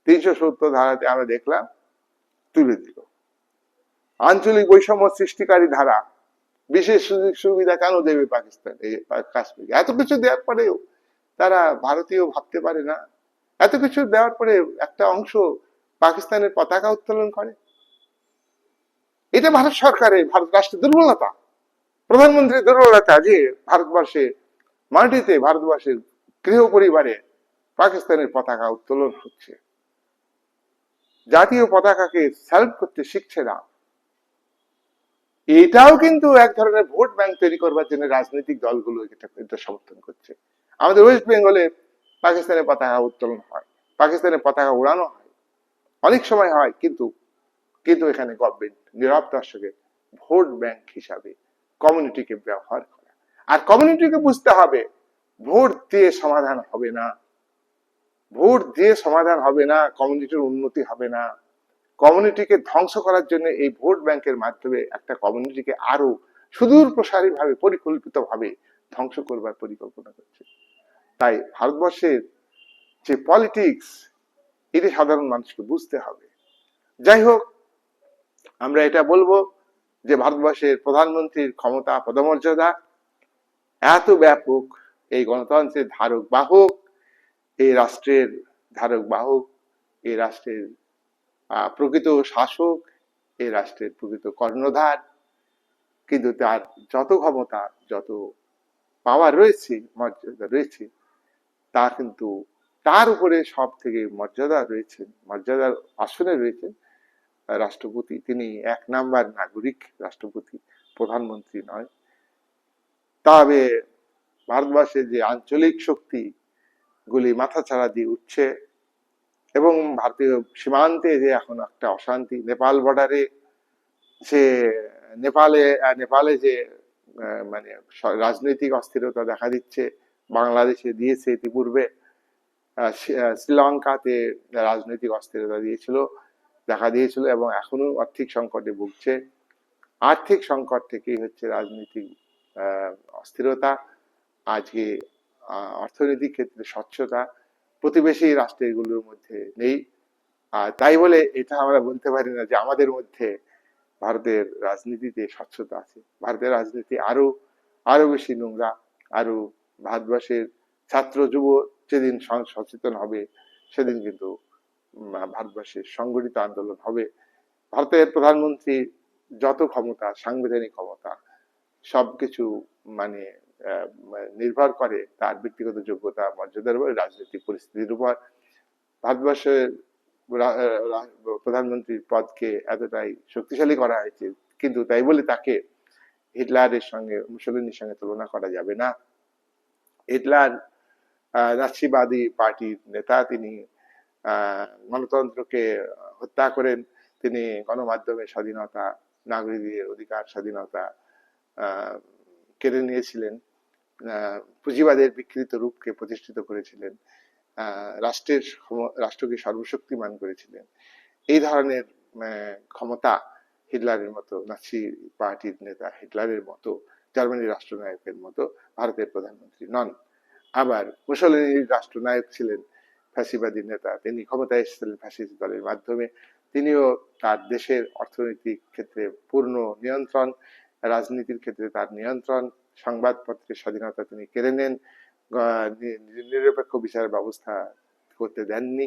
370 ধারাতে। আমরা দেখলাম তুলে দিল। আঞ্চলিক বৈষম্য সৃষ্টিকারী ধারা, বিশেষ সুযোগ সুবিধা কেন দেবে পাকিস্তান এই কাশ্মীর? এত কিছু দেওয়ার পরেও তারা ভারতীয় ভাবতে পারে না? এত কিছু দেওয়ার পরে একটা অংশ পাকিস্তানের পতাকা উত্তোলন করে? এটা ভারত সরকারের, ভারত রাষ্ট্রের দুর্বলতা, প্রধানমন্ত্রীর দুর্বলতা যে ভারতবর্ষে মাটিতে, ভারতবর্ষের গৃহ পরিবারে পাকিস্তানের পতাকা উত্তোলন হচ্ছে। জাতীয় পতাকাকে স্যালুট করতে শিখছে না। এটাও কিন্তু এক ধরনের ভোট ব্যাংক তৈরি করবার জন্য রাজনৈতিক দলগুলো এটা সমর্থন করছে। আমাদের ওয়েস্ট বেঙ্গলে পাকিস্তানের পতাকা উত্তোলন হয়, পাকিস্তানের পতাকা উড়ানো হয়, অনেক সময় হয়, কিন্তু কিন্তু এখানে গভর্নমেন্ট নীরব দর্শকে ভোট ব্যাংক হিসাবে কমিউনিটিকে ব্যবহার করা। আর কমিউনিটিকে বুঝতে হবে ভোট দিয়ে সমাধান হবে না, ভোট দিয়ে সমাধান হবে না, কমিউনিটির উন্নতি হবে না। কমিউনিটিকে ধ্বংস করার জন্য এই ভোট ব্যাংকের মাধ্যমে একটা কমিউনিটিকে আরো সুদূর প্রসারী ভাবে, পরিকল্পিত ভাবে ধ্বংস করবার পরিকল্পনা করছে। তাই ভারতবর্ষের যে পলিটিক্স, এটি সাধারণ মানুষকে বুঝতে হবে। যাই হোক, আমরা এটা বলবো যে ভারতবর্ষের প্রধানমন্ত্রীর ক্ষমতা, পদমর্যাদা এত ব্যাপক, এই গণতন্ত্রের ধারক বাহক, এই রাষ্ট্রের ধারক বাহক, এই রাষ্ট্রের প্রকৃত শাসক, এই রাষ্ট্রের প্রকৃত কর্ণধার, কিন্তু তার যত ক্ষমতা, যত পাওয়ার রয়েছে, মর্যাদা রয়েছে, তা কিন্তু তার উপরে সব থেকে মর্যাদা রয়েছেন, মর্যাদার আসনে রয়েছেন রাষ্ট্রপতি। তিনি এক নাম্বার নাগরিক রাষ্ট্রপতি, প্রধানমন্ত্রী নয়। তবে ভারতবর্ষের যে আঞ্চলিক শক্তি গুলি মাথাচাড়া দিয়ে উঠছে, এবং ভারতীয় সীমান্তে যে এখন একটা অশান্তি, নেপাল বর্ডারে যে নেপালে যে মানে রাজনৈতিক অস্থিরতা দেখা দিচ্ছে, বাংলাদেশে দিয়েছে ইতিপূর্বে, শ্রীলঙ্কাতে রাজনৈতিক অস্থিরতা দেখা দিয়েছিল, এবং এখনো আর্থিক সংকটে ভুগছে। আর্থিক সংকট থেকেই হচ্ছে রাজনৈতিক অস্থিরতা। আজকে অর্থনৈতিক ক্ষেত্রে স্বচ্ছতা প্রতিবেশী রাষ্ট্রগুলোর মধ্যে নেই। আর তাই বলে এটা আমরা বলতে পারি না যে আমাদের মধ্যে, ভারতের রাজনীতিতে স্বচ্ছতা আছে। ভারতের রাজনীতি আরো আরো বেশি নোংরা। আরো ভারতবর্ষের ছাত্র যুব যেদিন সচেতন হবে, সেদিন কিন্তু ভারতবর্ষের সংগঠিত আন্দোলন হবে। ভারতের প্রধানমন্ত্রী যত ক্ষমতা, সাংবিধানিক ক্ষমতা, সবকিছু মানে নির্ভর করে তার ব্যক্তিগত যোগ্যতা, মর্যাদার উপর, রাজনৈতিক পরিস্থিতির উপর। ভারতবর্ষের প্রধানমন্ত্রীর পদকে এতটাই শক্তিশালী করা হয়েছে, কিন্তু তাই বলে তাকে হিটলারের সঙ্গে, মুসলিনের সঙ্গে তুলনা করা যাবে না। হিটলার নাৎসিবাদী পার্টির নেতা, তিনি গণতন্ত্রকে হত্যা করেন, তিনি গণমাধ্যমের স্বাধীনতা, নাগরিকদের অধিকার, স্বাধীনতা কেড়ে নিয়েছিলেন, পুঁজিবাদের বিকৃত রূপকে প্রতিষ্ঠিত করেছিলেন, রাষ্ট্রকে সর্বশক্তিমান করেছিলেন। এই ধরনের ক্ষমতা হিটলারের মতো, নাৎসি পার্টির নেতা হিটলারের মতো, জার্মানির রাষ্ট্রনায়কের মতো ভারতের প্রধানমন্ত্রী নন। আবার মুসলিনীর রাষ্ট্রনায়ক ছিলেন ফ্যাসিবাদী নেতা, তিনি ক্ষমতায় এসেছিলেন ফ্যাসিস্ট দলের মাধ্যমে। তিনিও তার দেশের অর্থনৈতিক ক্ষেত্রে পূর্ণ নিয়ন্ত্রণ, রাজনীতির ক্ষেত্রে তার নিয়ন্ত্রণ, সংবাদপত্রের স্বাধীনতা তিনি কেড়ে নেন, নিরপেক্ষ বিচার ব্যবস্থা করতে দেননি,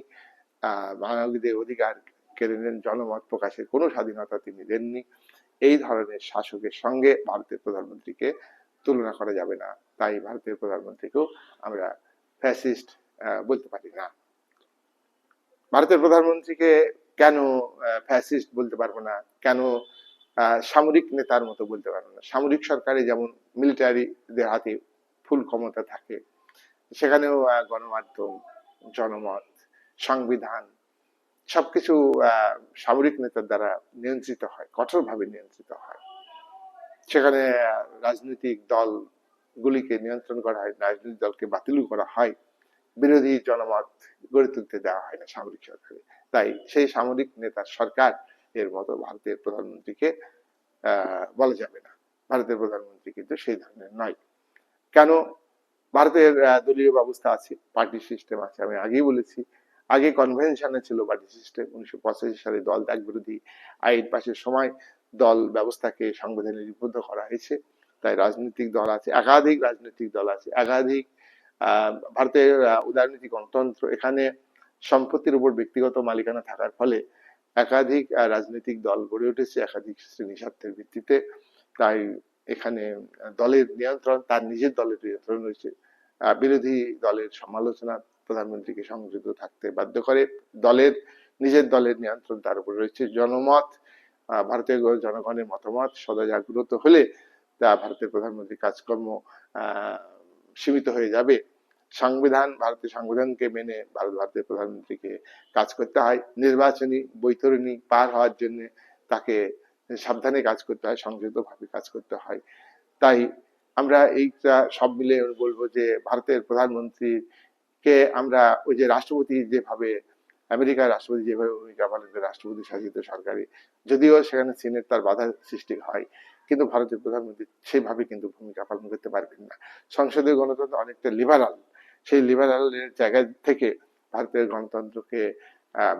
মানবাধিকার অধিকার কেড়ে নেন, জনমত প্রকাশের কোনো স্বাধীনতা তিনি দেননি। এই ধরনের শাসকের সঙ্গে ভারতের প্রধানমন্ত্রীকে তুলনা করা যাবে না। তাই ভারতের প্রধানমন্ত্রীকেও আমরা ফ্যাসিস্ট বলতে পারি না। ভারতের প্রধানমন্ত্রীকে কেন ফ্যাসিস্ট বলতে পারবো না, কেন সামরিক নেতার মতো বলতে পারবো না? সামরিক সরকারে যেমন মিলিটারিদের হাতে ফুল ক্ষমতা থাকে, সেখানেও গণমাধ্যম, জনমত, সংবিধান সবকিছু সামরিক নেতার দ্বারা নিয়ন্ত্রিত হয়, কঠোরভাবে নিয়ন্ত্রিত হয়। সেখানে রাজনৈতিক দল গুলিকে নিয়ন্ত্রণ করা হয়, রাজনৈতিক দলকে বাতিল করা হয়, বিরোধী জনমত গড়ে তুলতে দেওয়া হয় না সামরিক সরকারে। তাই সেই সামরিক নেতার সরকার এর মতো ভারতের প্রধানমন্ত্রীকে বলা যাবে না। ভারতের প্রধানমন্ত্রী কিন্তু সেই ধরনের নয়। কেন? ভারতের দলীয় ব্যবস্থা আছে, পার্টি সিস্টেম আছে, আমি আগেই বলেছি। আগে কনভেনশনে ছিল পার্টি সিস্টেম, 1985 সালে দল ত্যাগ বিরোধী আইন পাশের সময় দল ব্যবস্থাকে সংবিধানে লিপিবদ্ধ করা হয়েছে। তাই রাজনৈতিক দল আছে, একাধিক রাজনৈতিক দল আছে, একাধিক ভারতের উদারনীতি গণতন্ত্র, এখানে সম্পত্তির উপর ব্যক্তিগত মালিকানা থাকার ফলে একাধিক রাজনৈতিক দল গড়ে উঠেছে একাধিক শ্রেণী স্বার্থের ভিত্তিতে। তাই এখানে দলের নিয়ন্ত্রণ, তার নিজের দলের নিয়ন্ত্রণ রয়েছে। বিরোধী দলের সমালোচনা প্রধানমন্ত্রীকে সংযত থাকতে বাধ্য করে। দলের নিজের দলের নিয়ন্ত্রণ তার উপর রয়েছে। জনমত, ভারতীয় জনগণের মতামত সদা জাগ্রত হলে তা ভারতের প্রধানমন্ত্রীর কাজকর্ম সীমিত হয়ে যাবে। সংবিধান, ভারতীয় সংবিধানকে মেনে ভারতের প্রধানমন্ত্রীকে কাজ করতে হয়। নির্বাচনী বৈতরণী পার হওয়ার জন্য তাকে সাবধানে কাজ করতে হয়, সংযত ভাবে কাজ করতে হয়। তাই আমরা এইটা সব মিলে বলবো যে ভারতের প্রধানমন্ত্রীকে আমরা ওই যে রাষ্ট্রপতি যেভাবে, আমেরিকার রাষ্ট্রপতি যেভাবে ভূমিকা পালন করে, রাষ্ট্রপতি শাসিত সরকারি, যদিও সেখানে সিনেট তার বাধা সৃষ্টি হয়, কিন্তু ভারতের প্রধানমন্ত্রী সেভাবে কিন্তু ভূমিকা পালন করতে পারবেন না। সংসদীয় গণতন্ত্র অনেকটা লিবারাল, সেই লিবারালের জায়গা থেকে ভারতের গণতন্ত্রকে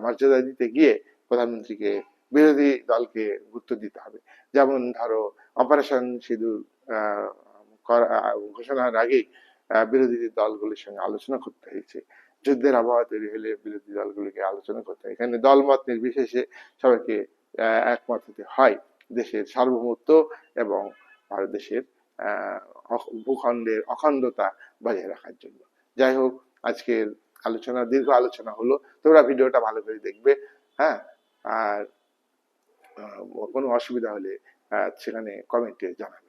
মর্যাদা দিতে গিয়ে প্রধানমন্ত্রীকে বিরোধী দলকে গুরুত্ব দিতে হবে। যেমন ধরো অপারেশন সিঁদুর ঘোষণার আগে বিরোধী দলগুলির সঙ্গে আলোচনা করতে হয়েছে। যুদ্ধের আবহাওয়া তৈরি হলে বিরোধী দলগুলিকে আলোচনা করতে হয়। এখানে দলমত নির্বিশেষে সবাইকে একমত হতে হয় দেশের সার্বভৌমত্ব এবং ভারত দেশের ভূখণ্ডের অখণ্ডতা বজায় রাখার জন্য। যাই হোক, আজকের আলোচনা, দীর্ঘ আলোচনা হলো, তোমরা ভিডিওটা ভালো করে দেখবে। হ্যাঁ, আর কোনো অসুবিধা হলে সেখানে কমেন্টে জানাবে।